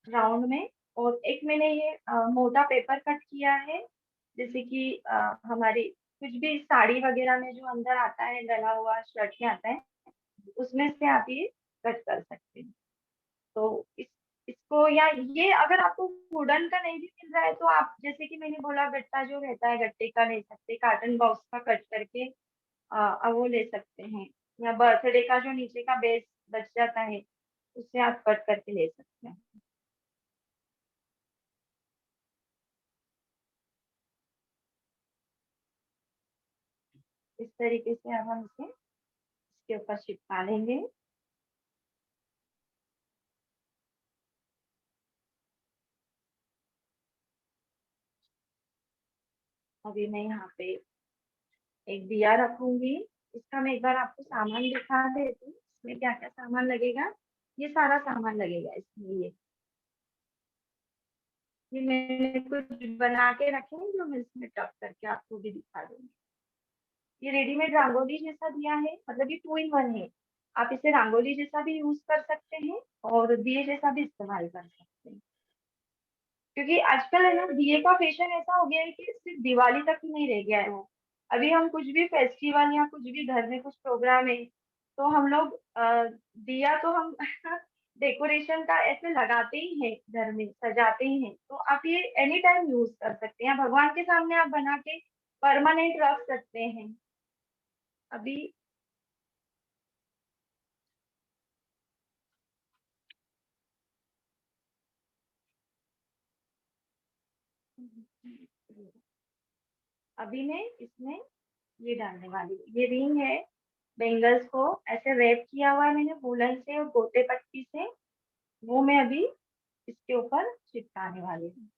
राउंड में। और एक मैंने ये मोटा पेपर कट किया है, जैसे कि हमारी कुछ भी साड़ी वगैरह में जो अंदर आता है, डला हुआ शर्ट में आता है, उसमें से आप ये कट कर सकते हैं। तो इसको, या ये अगर आपको वुडन का नहीं भी मिल रहा है, तो आप जैसे कि मैंने बोला, गट्टा जो रहता है, गट्टे का ले सकते हैं, कार्टन बॉक्स का कट करके वो ले सकते हैं। या बर्थडे का जो नीचे का बेस बच जाता है, उससे आप कट करके ले सकते हैं। इस तरीके से अब हम इसे इसके ऊपर चिपका लेंगे। अभी मैं यहाँ पे एक दिया रखूंगी। इसका मैं एक बार आपको सामान दिखा देती हूँ, इसमें क्या क्या सामान लगेगा। ये सारा सामान लगेगा इसमें। ये मैंने कुछ बना के रखे हैं, जो मैं इसमें टक करके आपको भी दिखा दूंगी। ये रेडीमेड रंगोली जैसा दिया है, मतलब ये 2 in 1 है। आप इसे रंगोली जैसा भी यूज कर सकते हैं, और दिए जैसा भी इस्तेमाल कर सकते हैं। क्योंकि आजकल है ना, दिए का फैशन ऐसा हो गया है कि सिर्फ दिवाली तक ही नहीं रह गया है वो। अभी हम कुछ भी फेस्टिवल या कुछ भी घर में कुछ प्रोग्राम है, तो हम लोग दिया तो हम डेकोरेशन का ऐसे लगाते ही हैं, घर में सजाते ही हैं। तो आप ये एनी टाइम यूज कर सकते हैं, भगवान के सामने आप बना के परमानेंट रख सकते हैं। अभी अभी मैं इसमें ये डालने वाली हूँ। ये रिंग है, बेंगल्स को ऐसे रैप किया हुआ है मैंने वूलन से और गोटे पट्टी से। वो मैं अभी इसके ऊपर चिपकाने वाली हूँ।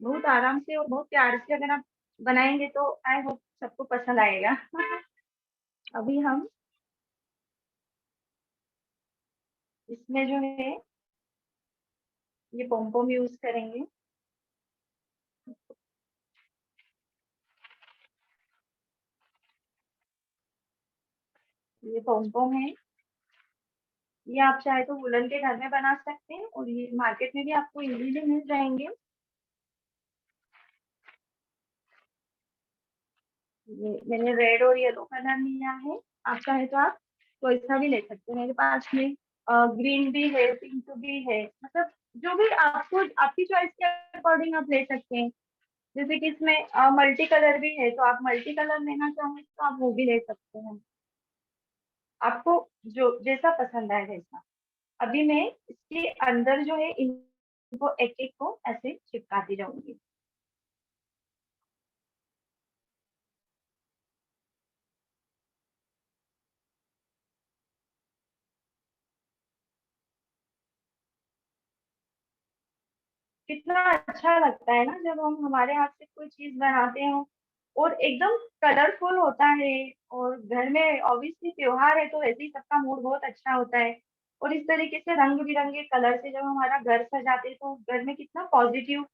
बहुत आराम से और बहुत प्यार से अगर आप बनाएंगे, तो आई होप सबको पसंद आएगा। अभी हम इसमें जो है ये पोमपोम यूज करेंगे। ये पोमपोम है, ये आप चाहे तो वुलन के घर में बना सकते हैं और ये मार्केट में भी आपको इजीली मिल जाएंगे। ये मैंने रेड और येलो कलर लिया है, आप चाहे तो आप कोई सा भी ले सकते हैं। मेरे पास में ग्रीन भी है, पिंक भी है, मतलब जो भी आपको आपकी चॉइस के अकॉर्डिंग आप ले सकते हैं। जैसे कि इसमें मल्टी कलर भी है, तो आप मल्टी कलर लेना चाहें तो आप वो भी ले सकते हैं, आपको जो जैसा पसंद आए वैसा। अभी मैं इसके अंदर जो है इनको एक एक को ऐसे चिपकाती जाऊंगी। कितना अच्छा लगता है ना जब हम हमारे हाथ से कोई चीज बनाते हो और एकदम कलरफुल होता है। और घर में ऑब्वियसली त्योहार है तो वैसे ही सबका मूड बहुत अच्छा होता है। और इस तरीके से रंग बिरंगे कलर से जब हमारा घर सजाते हैं तो घर में कितना पॉजिटिव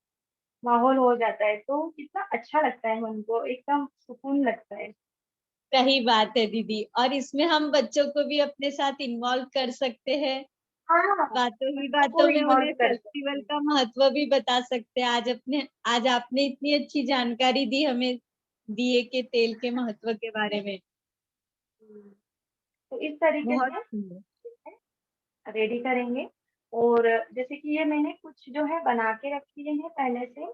माहौल हो जाता है, तो कितना अच्छा लगता है, मन को एकदम सुकून लगता है। सही बात है दीदी, और इसमें हम बच्चों को भी अपने साथ इन्वॉल्व कर सकते हैं। हाँ, बातों ही बच्चों को बातों में इन्वॉल्व उन्हें कर सकते फेस्टिवल हैं। का महत्व भी बता सकते हैं। आज आपने इतनी अच्छी जानकारी दी हमें दिए के तेल के महत्व के बारे में। तो इस तरीके बहुत से सुंदर। रेडी करेंगे। और जैसे कि ये मैंने कुछ जो है बना के रखी है पहले से,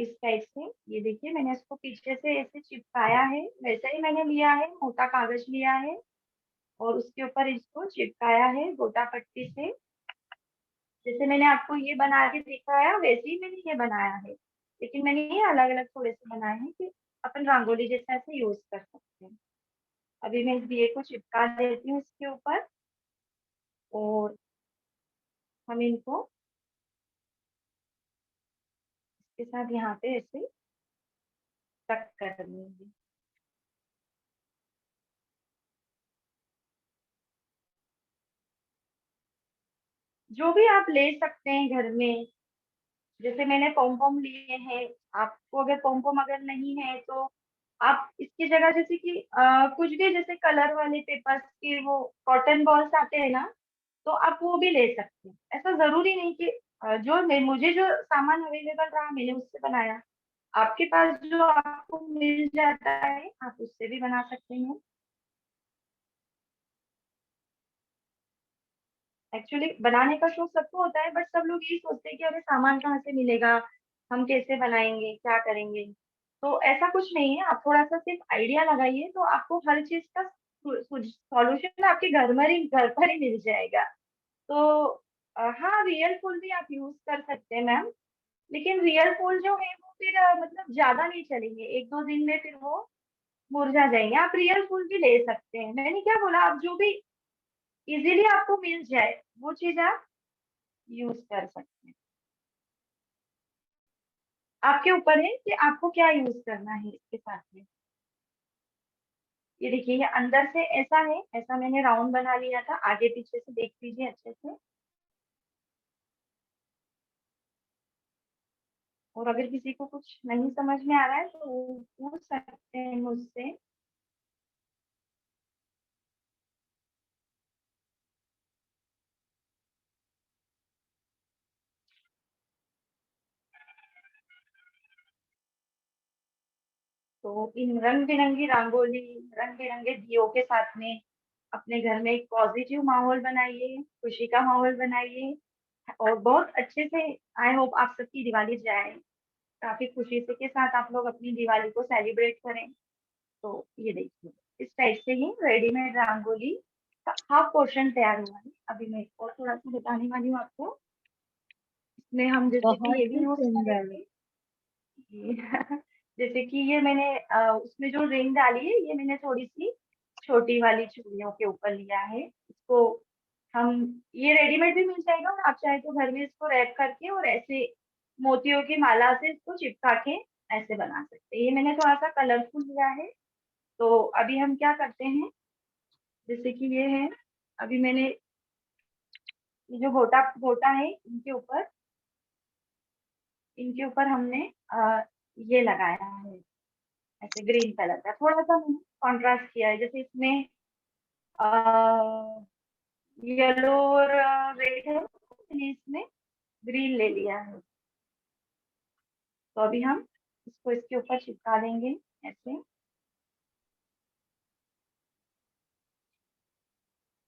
इस टाइप से। ये देखिए मैंने इसको पीछे से ऐसे चिपकाया है, वैसे ही मैंने लिया है, मोटा कागज लिया है और उसके ऊपर इसको चिपकाया है गोटा पट्टी से। जैसे मैंने आपको ये बना के दिखाया वैसे ही मैंने ये बनाया है, लेकिन मैंने ये अलग अलग थोड़े से बनाए हैं कि अपन रंगोली जैसा ऐसे यूज कर सकते हैं। अभी मैं इस दिए को चिपका देती हूँ इसके ऊपर और हम इनको इसके साथ यहाँ पे ऐसे टक कर देंगे। जो भी आप ले सकते हैं घर में, जैसे मैंने पॉम पॉम लिए हैं, आपको अगर पॉम पॉम अगर नहीं है तो आप इसकी जगह जैसे कि कुछ भी जैसे कलर वाले पेपर्स के वो कॉटन बॉल्स आते हैं ना, तो आप वो भी ले सकते हैं। ऐसा जरूरी नहीं कि मुझे जो सामान अवेलेबल रहा मैंने उससे बनाया। आपके पास जो आपको मिल जाता है आप उससे भी बना सकते हैं। एक्चुअली बनाने का शौक सबको होता है, बट सब लोग यही सोचते हैं कि हमें सामान कहाँ से मिलेगा, हम कैसे बनाएंगे, क्या करेंगे। तो ऐसा कुछ नहीं है, आप थोड़ा सा सिर्फ आइडिया लगाइए तो आपको हर चीज का सॉल्यूशन आपके घर पर ही मिल जाएगा। तो हाँ, रियल फूल भी आप यूज कर सकते हैं मैम, लेकिन रियल फूल जो है वो फिर मतलब ज्यादा नहीं चलेंगे, एक दो दिन में फिर वो मुरझा जाएंगे। आप रियल फूल भी ले सकते हैं, मैंने क्या बोला, आप जो भी इजीली आपको मिल जाए वो चीज आप यूज कर सकते हैं। आपके ऊपर है कि आपको क्या यूज करना है इसके साथ में। ये देखिए ये अंदर से ऐसा है, ऐसा मैंने राउंड बना लिया था, आगे पीछे से देख लीजिए अच्छे से। और अगर किसी को कुछ नहीं समझ में आ रहा है तो वो पूछ सकते हैं मुझसे। तो इन रंग बिरंगी रंगोली, रंग बिरंगे दियों के साथ में अपने घर में एक पॉजिटिव माहौल बनाइए, खुशी का माहौल बनाइए और बहुत अच्छे से। आई होप आप सबकी दिवाली जाए काफी खुशी से के साथ, आप लोग अपनी दिवाली को सेलिब्रेट करें। तो ये देखिए इस टाइप से ही रेडीमेड रंगोली का हाफ पोर्शन तैयार हुआ है। अभी मैं और थोड़ा सा बताने वाली हूँ आपको। इसमें हम जैसे कि बहुत ये भी ही यूज सुंदर। करेंगे। जैसे कि ये मैंने उसमें जो रिंग डाली है ये मैंने थोड़ी सी छोटी वाली चूड़ियों के ऊपर लिया है इसको। हम ये रेडीमेड भी मिल जाएगा और आप चाहे तो घर में इसको रैप करके और ऐसे मोतियों की माला से इसको चिपका के ऐसे बना सकते हैं। ये मैंने थोड़ा सा कलरफुल लिया है। तो अभी हम क्या करते हैं, जैसे कि ये है, अभी मैंने ये जो गोटा गोटा है इनके ऊपर हमने ये लगाया है ऐसे ग्रीन कलर का, थोड़ा सा मैंने कॉन्ट्रास्ट किया है। जैसे इसमें येलो और रेड है, मैंने इसमें ग्रीन ले लिया है। तो अभी हम इसको इसके ऊपर चिपका देंगे ऐसे।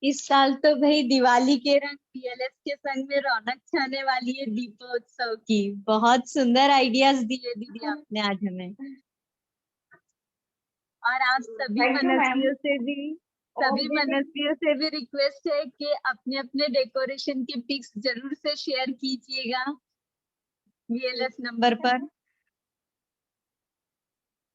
इस साल तो भाई दिवाली के रंग पीएलएस के संग में रौनक छाने वाली है दीपोत्सव की। बहुत सुंदर आइडियाज दिए दीदी आपने आज हमें। और आप सभी थैंक यू मैम। और सभी जैसे मनस्वियों से भी रिक्वेस्ट है कि अपने अपने डेकोरेशन की पिक्स जरूर से शेयर कीजिएगा वीएलएस नंबर पर।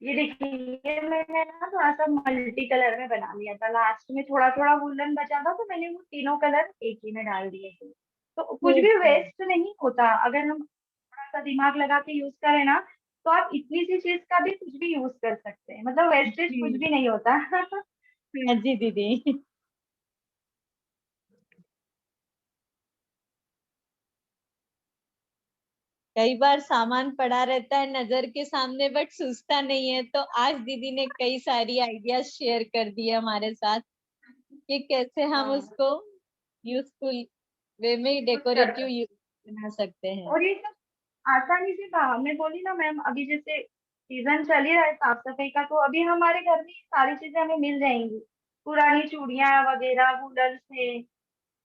ये देखिए, मैंने ना थोड़ा सा मल्टी कलर में बना लिया था, लास्ट में थोड़ा थोड़ा वुलन बचा था तो मैंने वो तीनों कलर एक ही में डाल दिए थे। तो कुछ भी ओके। वेस्ट नहीं होता अगर हम थोड़ा सा दिमाग लगा के यूज करें ना। तो आप इतनी सी चीज का भी कुछ भी यूज कर सकते हैं, मतलब वेस्टेज कुछ जी। भी नहीं होता। हाँ जी दीदी। कई बार सामान पड़ा रहता है नजर के सामने बट सूझता नहीं है, तो आज दीदी ने कई सारी आइडियाज शेयर कर दी हमारे साथ कि कैसे हम हाँ, उसको यूजफुल वे में कुछ कर डेकोरेटिव सकते। बना सकते हैं। और ये सब आसानी से था, मैं बोली ना मैम, अभी जैसे सीजन चल ही रहा है साफ सफाई का, तो अभी हमारे घर में ये सारी चीजें हमें मिल जाएंगी। पुरानी चूड़ियां वगैरह वूलन से,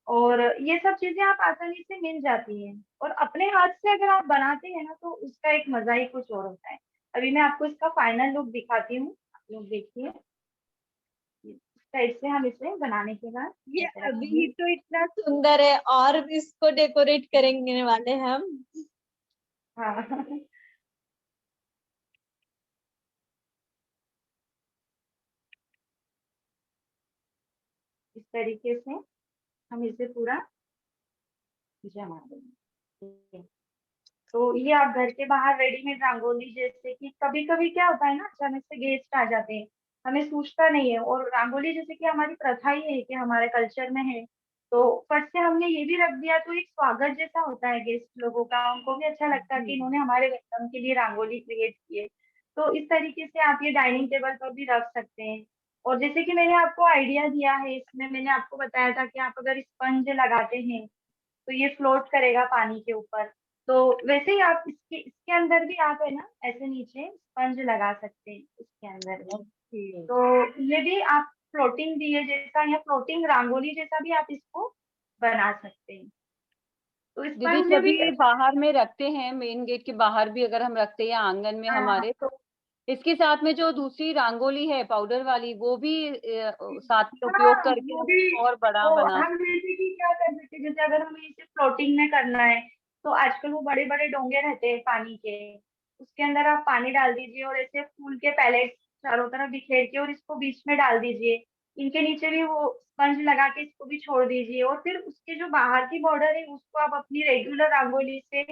और ये सब चीजें आप आसानी से मिल जाती हैं। और अपने हाथ से अगर आप बनाते हैं ना तो उसका एक मजा ही कुछ और होता है। अभी मैं आपको इसका फाइनल लुक दिखाती हूँ, आप लोग देखिए। इस टाइप से हम इसे बनाने के बाद ये ऐसे अभी रखेंगे। ही तो इतना सुंदर है और इसको डेकोरेट करेंगे वाले हम। हाँ। इस तरीके से हम इसे पूरा जमा देंगे। तो ये आप घर के बाहर रेडीमेड रंगोली, जैसे कि कभी कभी क्या होता है ना, अचानक से गेस्ट आ जाते हैं, हमें सूझता नहीं है, और रंगोली जैसे कि हमारी प्रथा ही है कि हमारे कल्चर में है, तो फट से हमने ये भी रख दिया तो एक स्वागत जैसा होता है गेस्ट लोगों का, उनको भी अच्छा लगता है कि जी इन्होंने हमारे वेलकम के लिए रंगोली क्रिएट की है। तो इस तरीके से आप ये डाइनिंग टेबल पर भी रख सकते हैं। और जैसे कि मैंने आपको आइडिया दिया है, इसमें मैंने आपको बताया था कि आप अगर स्पंज लगाते हैं तो ये फ्लोट करेगा पानी के ऊपर। तो वैसे ही आप इसके इसके अंदर भी आप है ना ऐसे नीचे स्पंज लगा सकते हैं इसके अंदर भी। ओके। तो ये भी आप फ्लोटिंग दिए जैसा या फ्लोटिंग रंगोली जैसा भी आप इसको बना सकते हैं। तो दीदी स्पंज भी जभी बाहर में रखते हैं, मेन गेट के बाहर भी अगर हम रखते हैं या आंगन में हाँ, हमारे, तो इसके साथ में जो दूसरी रंगोली है पाउडर वाली, वो भी साथ में उपयोग हाँ, करके वो हम भी। और बड़ा तो बना हम सकते जैसे कि क्या कर सकते हैं, जैसे अगर हमें इसे फ्लोटिंग में करना है तो आजकल वो बड़े बड़े डोंगे रहते हैं पानी के, उसके अंदर आप पानी डाल दीजिए और ऐसे फूल के पैलेट चारों तरफ बिखेर के और इसको बीच में डाल दीजिए। इनके नीचे भी वो स्पंज लगा के इसको भी छोड़ दीजिए, और फिर उसके जो बाहर की बॉर्डर है उसको आप अपनी रेगुलर रंगोली से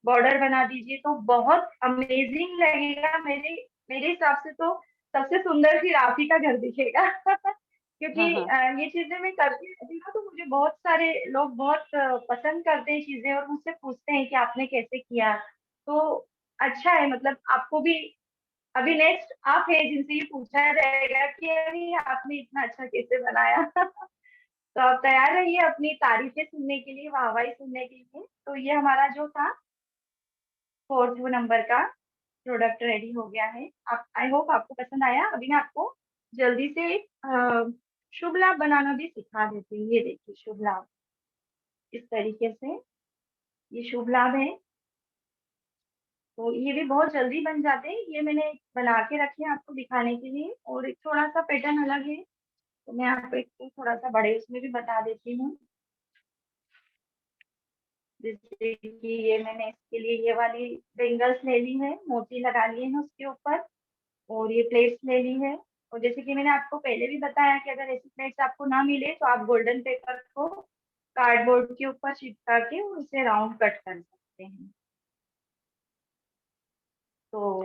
बॉर्डर बना दीजिए, तो बहुत अमेजिंग लगेगा। मेरे मेरे हिसाब से तो सबसे सुंदर फिर आप ही का घर दिखेगा। हैं। क्योंकि हाँ हाँ। ये चीजें मैं करती रहती हूँ ना, तो मुझे बहुत सारे लोग बहुत पसंद करते हैं चीजें और मुझसे पूछते हैं कि आपने कैसे किया। तो अच्छा है, मतलब आपको भी अभी नेक्स्ट आप है जिनसे ये पूछा जाएगा कि अरे आपने इतना अच्छा कैसे बनाया। तो आप तैयार रहिए अपनी तारीफें सुनने के लिए, वाहवाही सुनने के लिए। तो ये हमारा जो था फोर्थ नंबर का प्रोडक्ट रेडी हो गया है। आप, आई होप आपको पसंद आया। अभी मैं आपको जल्दी से एक शुभ लाभ बनाना भी सिखा देती हूँ। ये देखिए शुभ लाभ, इस तरीके से ये शुभ लाभ है। तो ये भी बहुत जल्दी बन जाते हैं, ये मैंने बना के रखे हैं आपको दिखाने के लिए। और एक थोड़ा सा पैटर्न अलग है, तो मैं आपको एक थोड़ा सा बड़े उसमें भी बता देती हूँ। जैसे कि ये मैंने इसके लिए ये वाली बेंगल्स ले ली है, मोती लगा लिए हैं उसके ऊपर, और ये प्लेट्स ले ली है। और जैसे कि मैंने आपको पहले भी बताया कि अगर ऐसी प्लेट्स आपको ना मिले तो आप गोल्डन पेपर को कार्डबोर्ड के ऊपर चिपका के और उसे राउंड कट कर सकते हैं। तो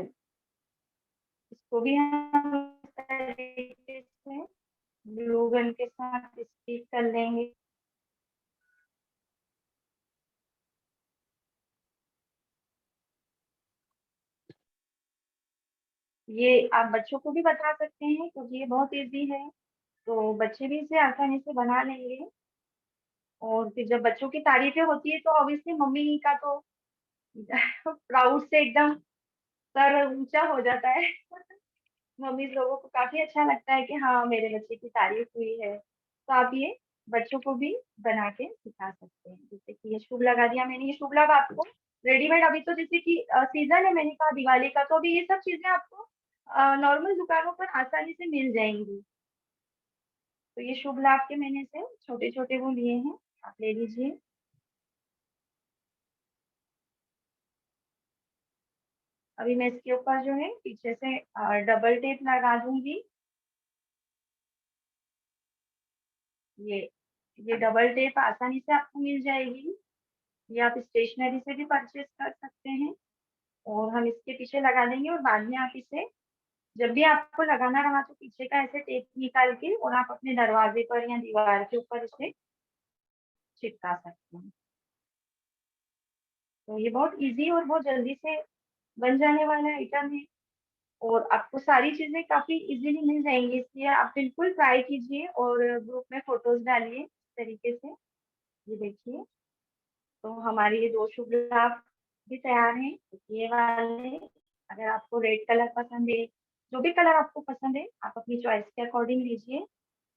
इसको भी हम इस तरीके से ग्लू गन के साथ स्टिक कर लेंगे। ये आप बच्चों को भी बता सकते हैं क्योंकि ये बहुत इजी है, तो बच्चे भी इसे आसानी से बना लेंगे। और फिर जब बच्चों की तारीफें होती है तो ऑब्वियसली मम्मी का तो प्राउड से एकदम सर ऊंचा हो जाता है। मम्मी लोगों को काफी अच्छा लगता है कि हाँ मेरे बच्चे की तारीफ हुई है। तो आप ये बच्चों को भी बना के सिखा सकते हैं। जैसे कि ये शुभ लगा दिया मैंने, ये शुभ लाभ आपको रेडीमेड अभी तो जैसे कि सीजन है मैंने कहा दिवाली का, तो अभी ये सब चीजें आपको नॉर्मल दुकानों पर आसानी से मिल जाएंगी। तो ये शुभ लाभ के मैंने से छोटे छोटे वो लिए हैं, आप ले लीजिए। अभी मैं इसके ऊपर जो है पीछे से डबल टेप लगा दूंगी। ये ये डबल टेप आसानी से आपको मिल जाएगी, ये आप स्टेशनरी से भी परचेज कर सकते हैं। और हम इसके पीछे लगा देंगे और बाद में आप इसे जब भी आपको लगाना रहा तो पीछे का ऐसे टेप निकाल के और आप अपने दरवाजे पर या दीवार के ऊपर इसे चिपका सकते हैं। तो ये बहुत इजी और बहुत जल्दी से बन जाने वाला आइटम है और आपको सारी चीजें काफी इजीली मिल जाएंगी, इसलिए आप बिल्कुल ट्राई कीजिए और ग्रुप में फोटोज डालिए इस तरीके से। ये देखिए, तो हमारे ये दो शुभ लाभ भी तैयार हैं। ये वाले, अगर आपको रेड कलर पसंद है, जो भी कलर आपको पसंद है आप अपनी चॉइस के अकॉर्डिंग लीजिए,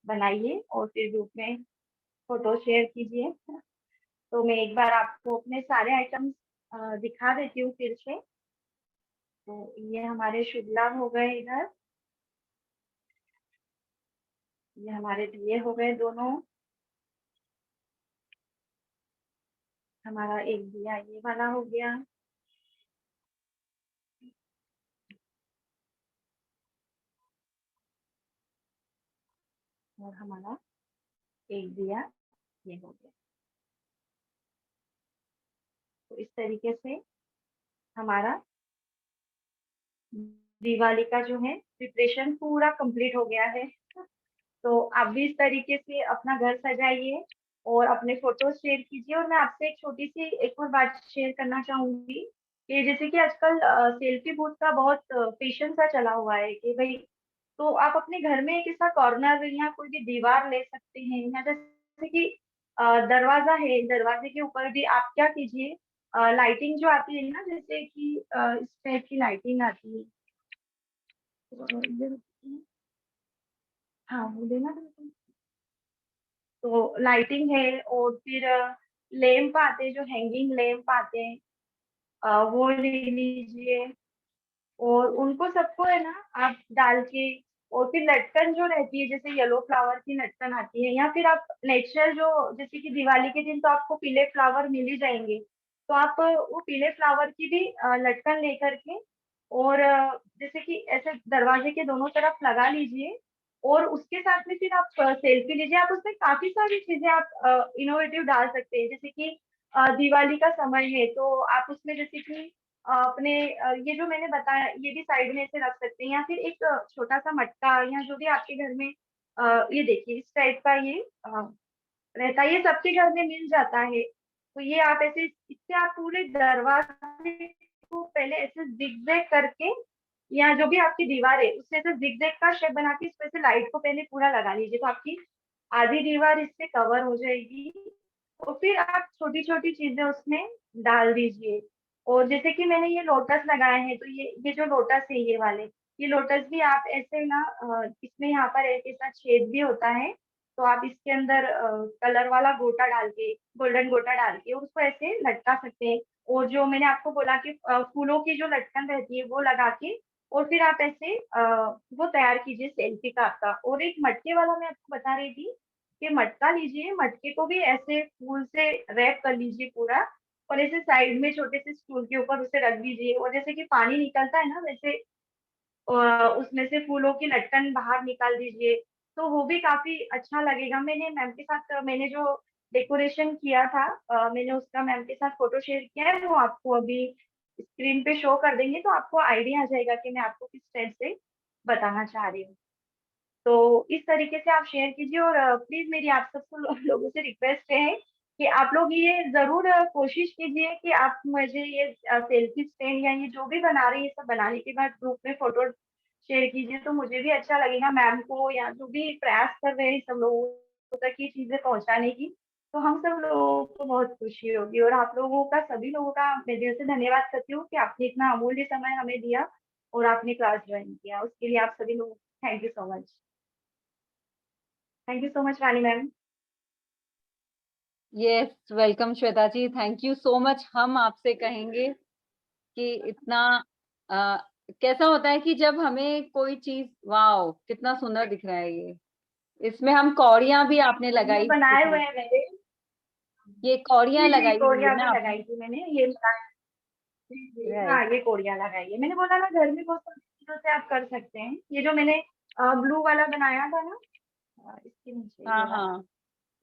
बनाइए और फिर ग्रुप में फोटो शेयर कीजिए। तो मैं एक बार आपको अपने सारे आइटम्स दिखा देती हूँ फिर से। तो ये हमारे शुभ लाभ हो गए इधर, ये हमारे दिए हो गए दोनों। हमारा एक दिया ये वाला हो गया, और हमारा एक दिया ये हो गया। तो इस तरीके से हमारा दिवाली का जो है प्रिपरेशन पूरा कंप्लीट हो गया है। तो आप भी इस तरीके से अपना घर सजाइए और अपने फोटोज शेयर कीजिए। और मैं आपसे एक छोटी सी एक और बात शेयर करना चाहूंगी कि जैसे कि आजकल सेल्फी बूथ का बहुत फैशन सा चला हुआ है कि भाई, तो आप अपने घर में एक ऐसा कॉर्नर या कोई भी दीवार ले सकते हैं, या जैसे कि दरवाजा है, दरवाजे के ऊपर भी आप क्या कीजिए, लाइटिंग जो आती है ना, जैसे कि इस टाइप की लाइटिंग आती है। हाँ वो देना। तो लाइटिंग है और फिर लैंप आते हैं, जो हैंगिंग लैंप आते हैं, वो ले लीजिए। और उनको सबको है ना आप डाल के, और फिर लटकन जो रहती है जैसे येलो फ्लावर की लटकन आती है, या फिर आप नेचुरल जो जैसे कि दिवाली के दिन तो आपको पीले फ्लावर मिल ही जाएंगे, तो आप वो पीले फ्लावर की भी लटकन लेकर के और जैसे कि ऐसे दरवाजे के दोनों तरफ लगा लीजिए। और उसके साथ में फिर आप सेल्फी लीजिए। आप उसमें काफी सारी चीजें आप इनोवेटिव डाल सकते हैं, जैसे कि दिवाली का समय है तो आप उसमें जैसे कि अपने ये जो मैंने बताया ये भी साइड में ऐसे रख सकते हैं, या फिर एक छोटा सा मटका या जो भी आपके घर में ये देखिए इस टाइप का ये रहता है, ये सबके घर में मिल जाता है। तो ये आप ऐसे इससे आप पूरे दरवाजे को पहले ऐसे जिगजैग करके, या जो भी आपकी दीवार है उससे ऐसे जिगजैग का शेप बना के इसमें से लाइट को पहले पूरा लगा लीजिए, तो आपकी आधी दीवार इससे कवर हो जाएगी। और फिर आप छोटी छोटी चीजें उसमें डाल दीजिए। और जैसे कि मैंने ये लोटस लगाए हैं, तो ये जो लोटस है ये वाले, ये लोटस भी आप ऐसे ना इसमें यहाँ पर एक ऐसा छेद भी होता है, तो आप इसके अंदर कलर वाला गोटा डाल के, गोल्डन गोटा डाल के और उसको ऐसे लटका सकते हैं। और जो मैंने आपको बोला कि फूलों की जो लटकन रहती है वो लगा के, और फिर आप ऐसे वो तैयार कीजिए सेल्फी का आपका। और एक मटके वाला मैं आपको बता रही थी कि मटका लीजिए, मटके को भी ऐसे फूल से रैप कर लीजिए पूरा, और ऐसे साइड में छोटे से स्टूल के ऊपर उसे रख दीजिए, और जैसे कि पानी निकलता है ना वैसे उसमें से फूलों की लटकन बाहर निकाल दीजिए, तो वो भी काफी अच्छा लगेगा। मैंने मैम के साथ मैंने जो डेकोरेशन किया था मैंने उसका मैम के साथ फोटो शेयर किया है, वो आपको अभी स्क्रीन पे शो कर देंगे, तो आपको आइडिया आ जाएगा कि मैं आपको किस टाइप से बताना चाह रही हूँ। तो इस तरीके से आप शेयर कीजिए। और प्लीज मेरी आप सब लोगों से रिक्वेस्ट है कि आप लोग ये जरूर कोशिश कीजिए कि आप मुझे ये सेल्फी स्टैंड या ये जो भी बना रही है सब बनाने के बाद ग्रुप में फोटो शेयर कीजिए, तो मुझे भी अच्छा लगेगा मैम को, या जो भी प्रयास कर रहे हैं सब लोगों तक ये चीजें पहुंचाने की, तो हम सब लोगों को बहुत खुशी होगी। और आप लोगों का, सभी लोगों का मैं दिल से धन्यवाद करती हूँ कि आपने इतना अमूल्य समय हमें दिया और आपने क्लास ज्वाइन किया। उसके लिए आप सभी लोग thank you so much. Thank you so much Rani ma'am. Yes, welcome Shweta ji, thank you so much. हम आपसे कहेंगे कि इतना अ, कैसा होता है कि जब हमें कोई चीज, वाओ कितना सुंदर दिख रहा है ये, इसमें हम कौड़ियां भी आपने ये लगाई हुई बनाए हुए हैं। हैं मेरे। ये कौड़ियां जी जी, लगाई हुई है कोरिया ना भी आपने? लगाई थी मैंने, ये बनाया। जी जी, हाँ राइट। ये कोरिया लगाई है मैंने। बोला ना, घर में बहुत सारी चीजों से आप कर सकते हैं। ये जो मैंने ब्लू वाला बनाया था ना, इसके नीचे हाँ ये वाला, हाँ,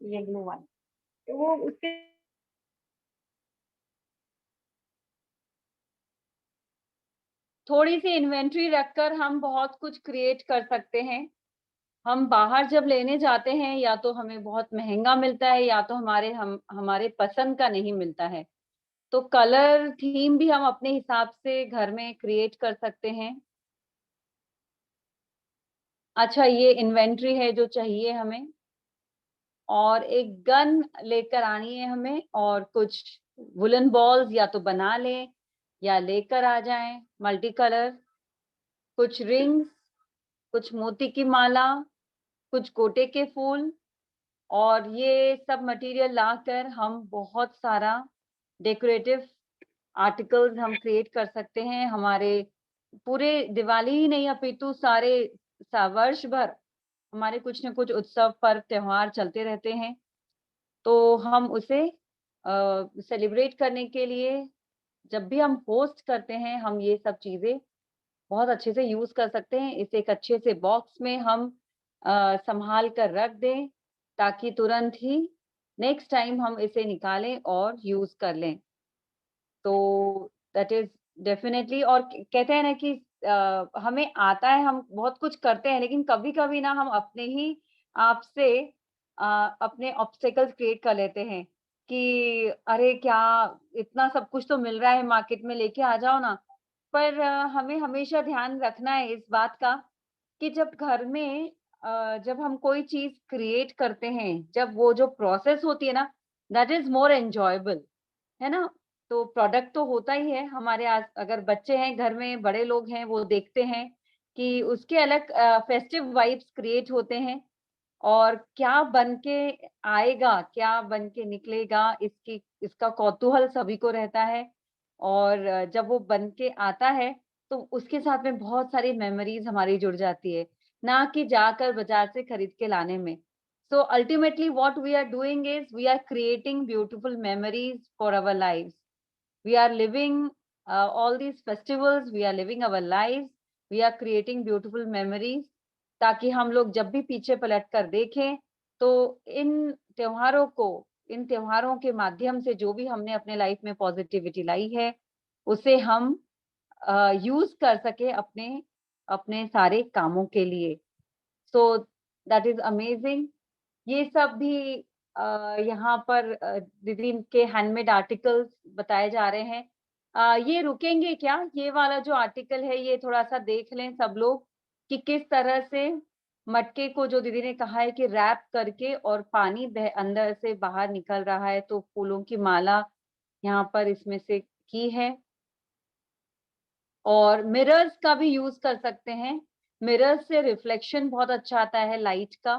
ये ब्लू वाला, तो वो उसके थोड़ी सी इन्वेंट्री रखकर हम बहुत कुछ क्रिएट कर सकते हैं। हम बाहर जब लेने जाते हैं, या तो हमें बहुत महंगा मिलता है, या तो हमारे पसंद का नहीं मिलता है। तो कलर थीम भी हम अपने हिसाब से घर में क्रिएट कर सकते हैं। अच्छा, ये इन्वेंट्री है जो चाहिए हमें, और एक गन लेकर आनी है हमें, और कुछ वुलन बॉल्स या तो बना लें या लेकर आ जाएं मल्टी कलर, कुछ रिंग्स, कुछ मोती की माला, कुछ गोटे के फूल, और ये सब मटेरियल लाकर हम बहुत सारा डेकोरेटिव आर्टिकल्स हम क्रिएट कर सकते हैं। हमारे पूरे दिवाली ही नहीं अपितु सारे वर्ष भर हमारे कुछ न कुछ उत्सव पर्व त्योहार चलते रहते हैं। तो हम उसे सेलिब्रेट करने के लिए जब भी हम होस्ट करते हैं, हम ये सब चीजें बहुत अच्छे से यूज कर सकते हैं। इसे एक अच्छे से बॉक्स में हम संभाल कर रख दें, ताकि तुरंत ही नेक्स्ट टाइम हम इसे निकालें और यूज कर लें। तो दैट इज डेफिनेटली। और कहते हैं ना कि हमें आता है, हम बहुत कुछ करते हैं, लेकिन कभी कभी ना हम अपने ही आप से अपने ऑब्स्टेकल्स क्रिएट कर लेते हैं कि अरे क्या, इतना सब कुछ तो मिल रहा है मार्केट में, लेके आ जाओ ना। पर हमें हमेशा ध्यान रखना है इस बात का कि जब घर में जब हम कोई चीज क्रिएट करते हैं, जब वो जो प्रोसेस होती है ना, दैट इज मोर एंजॉयबल, है ना? तो प्रोडक्ट तो होता ही है हमारे आस, अगर बच्चे हैं घर में, बड़े लोग हैं, वो देखते हैं कि उसके अलग फेस्टिव वाइब्स क्रिएट होते हैं। और क्या बन के आएगा, क्या बन के निकलेगा, इसकी इसका कौतूहल सभी को रहता है। और जब वो बन के आता है, तो उसके साथ में बहुत सारी मेमोरीज हमारी जुड़ जाती है, ना कि जाकर बाजार से खरीद के लाने में। So ultimately what we are doing is we are creating beautiful memories for our lives. We are living all these festivals, we are living our lives, we are creating beautiful memories, ताकि हम लोग जब भी पीछे पलट कर देखें, तो इन त्योहारों को, इन त्योहारों के माध्यम से जो भी हमने अपने लाइफ में पॉजिटिविटी लाई है, उसे हम यूज कर सके अपने अपने सारे कामों के लिए। So that is amazing. ये सब भी यहाँ पर दीदी के हैंडमेड आर्टिकल्स बताए जा रहे हैं। ये रुकेंगे क्या? ये वाला जो आर्टिकल है, ये थोड़ा सा देख लें सब लोग कि किस तरह से मटके को, जो दीदी ने कहा है कि रैप करके, और पानी अंदर से बाहर निकल रहा है, तो फूलों की माला यहाँ पर इसमें से की है। और मिरर्स का भी यूज कर सकते हैं। मिरर्स से रिफ्लेक्शन बहुत अच्छा आता है लाइट का,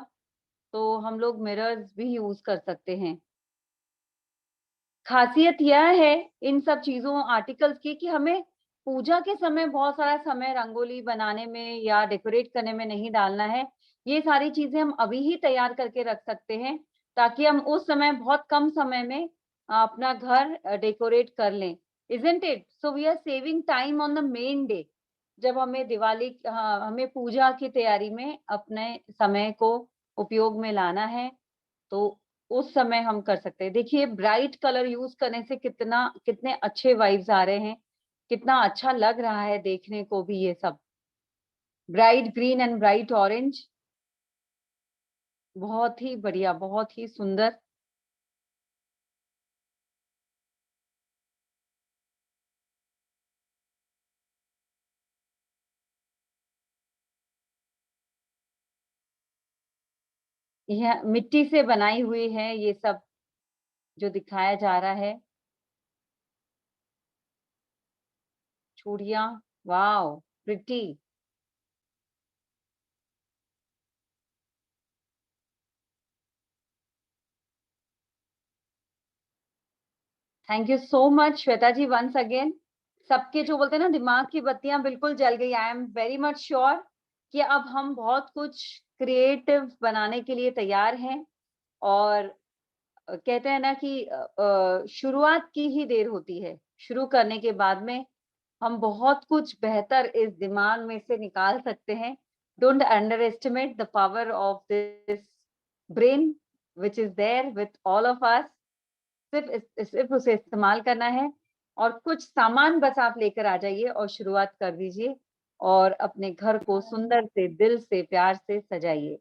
तो हम लोग मिरर्स भी यूज कर सकते हैं। खासियत यह है इन सब चीजों, आर्टिकल्स की, कि हमें पूजा के समय बहुत सारा समय रंगोली बनाने में या डेकोरेट करने में नहीं डालना है। ये सारी चीजें हम अभी ही तैयार करके रख सकते हैं, ताकि हम उस समय बहुत कम समय में अपना घर डेकोरेट कर लें। Isn't it? So we are saving time on the main day. जब हमें दिवाली, हमें पूजा की तैयारी में अपने समय को उपयोग में लाना है, तो उस समय हम कर सकते हैं। देखिए, ब्राइट कलर यूज करने से कितने अच्छे वाइब्स आ रहे हैं, कितना अच्छा लग रहा है देखने को भी। ये सब bright green and bright orange, बहुत ही बढ़िया, बहुत ही सुंदर। यह मिट्टी से बनाई हुई है ये सब जो दिखाया जा रहा है, चूड़ियां, wow pretty. Thank you so much Shweta ji once again. सबके जो बोलते हैं ना दिमाग की बत्तियां बिल्कुल जल गई। I am very much sure कि अब हम बहुत कुछ क्रिएटिव बनाने के लिए तैयार हैं। और कहते हैं ना कि शुरुआत की ही देर होती है, शुरू करने के बाद में हम बहुत कुछ बेहतर इस दिमाग में से निकाल सकते हैं। Don't underestimate the power of this brain which is there with all of us. सिर्फ उसे इस्तेमाल करना है और कुछ सामान बस आप लेकर आ जाइए और शुरुआत कर दीजिए और अपने घर को सुंदर से, दिल से, प्यार से सजाइए।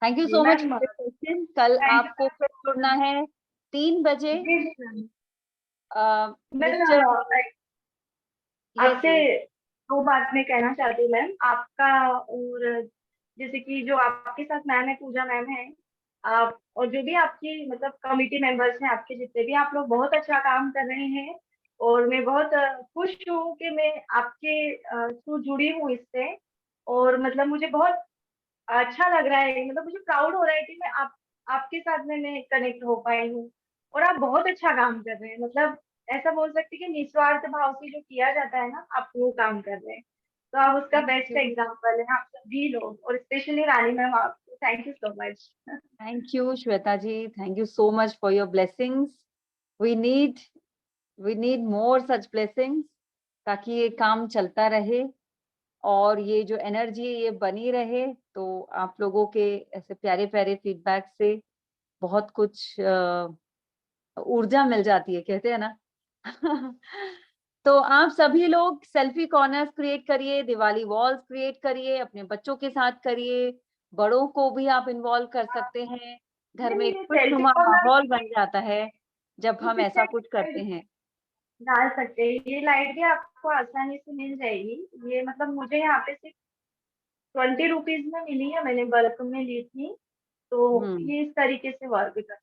Thank you so much ma'am, for your question. कल थैंक आपको फिर जुड़ना है 3 बजे। यू। जी जी मैम। मैम, मिस्टर आपसे यस, दो बात मैं कहना चाहती हूँ मैम। आपका और जैसे कि जो आपके साथ मैम है, पूजा मैम है, आप और जो भी आपकी मतलब कमिटी मेंबर्स हैं, आपके जितने भी, आप लोग बहुत अच्छा काम कर रहे हैं। और मैं बहुत खुश हूँ कि मैं आपके थ्रू जुड़ी हूँ इससे। और मतलब मुझे बहुत अच्छा लग रहा है, मतलब मुझे प्राउड हो रहा है कि मैं आपके साथ में मैं कनेक्ट हो पाई हूँ। और आप बहुत अच्छा काम कर रहे हैं, मतलब ऐसा बोल सकते हैं कि निस्वार्थ भाव से जो किया जाता है ना, आप वो काम कर रहे हैं। तो आप उसका थैंक बेस्ट यू, एग्जाम्पल है, आप सभी लोग, और स्पेशली रानी मैम, आपको thank you so much. Thank you Shweta ji, thank you so much for your blessings. We need we need more such blessings ताकि ये काम चलता रहे और ये जो एनर्जी है ये बनी रहे। तो आप लोगों के ऐसे प्यारे प्यारे फीडबैक से बहुत कुछ ऊर्जा मिल जाती है, कहते हैं ना। तो आप सभी लोग सेल्फी कॉर्नर्स क्रिएट करिए, दिवाली वॉल्स क्रिएट करिए, अपने बच्चों के साथ करिए, बड़ों को भी आप इन्वॉल्व कर सकते हैं। घर में एक ये सेल्फी खुशनुमा कॉर्नर माहौल बन जाता है जब कुछ हम इस ऐसा टाइप कुछ करते हैं। डाल सकते हैं। ये लाइट भी आपको आसानी से मिल जाएगी। ये मतलब मुझे यहाँ पे सिर्फ 20 रुपीज में मिली है, मैंने बल्क में ली थी। तो हम्म, ये इस तरीके से वर्क करता है।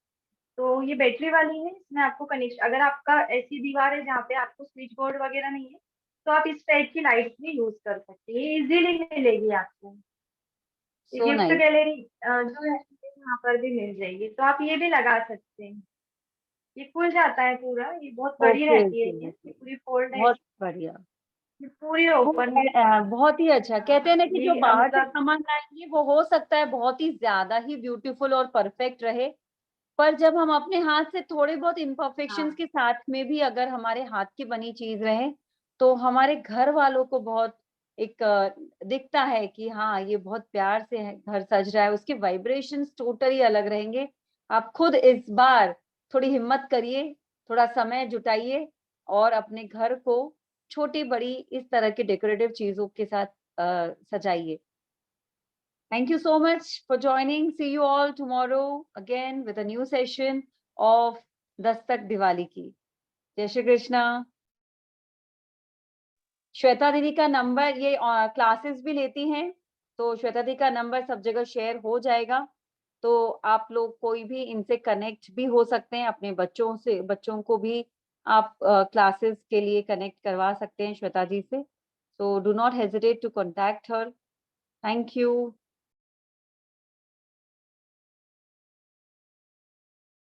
तो ये बैटरी वाली है, इसमें आपको कनेक्शन, अगर आपका ऐसी दीवार है जहाँ पे आपको स्विच बोर्ड वगैरह नहीं है, तो आप इस टाइप की लाइट भी यूज कर सकते हैं। ये इजीली मिलेगी आपको। सो गिफ्ट नाइस। गैलरी जो है यहाँ पर भी मिल जाएगी, तो आप ये भी लगा सकते हैं। ये खुल जाता है पूरा, ये बहुत बड़ी ओके रहती है, ओके ये ओके, पूरी फोल्ड है, बहुत बढ़िया। ये पूरी ओपन है। बहुत ही अच्छा। कहते हैं ना कि जो ये बाहर से मतलब सामान लाएंगे वो हो सकता है बहुत ही ज्यादा ही ब्यूटीफुल और परफेक्ट रहे, पर जब हम अपने हाथ से थोड़े बहुत इम्परफेक्शंस हाँ के साथ में भी अगर हमारे हाथ की बनी चीज रहे तो हमारे घर वालों को बहुत एक दिखता है कि हाँ ये बहुत प्यार से है, घर सज रहा है, उसके वाइब्रेशंस टोटली अलग रहेंगे। आप खुद इस बार थोड़ी हिम्मत करिए, थोड़ा समय जुटाइए और अपने घर को छोटी बड़ी इस तरह के डेकोरेटिव चीजों के साथ सजाइए। Thank you so much for joining. See you all tomorrow again with a new session of Dastak Diwali की। जय श्री कृष्णा। श्वेता दीदी का नंबर, ये क्लासेस भी लेती हैं, तो श्वेता दीदी का नंबर सब जगह शेयर हो जाएगा। तो आप लोग कोई भी इनसे कनेक्ट भी हो सकते हैं, अपने बच्चों से, बच्चों को भी आप क्लासेस के लिए कनेक्ट करवा सकते हैं श्वेता जी से। So do not hesitate to contact her. Thank you.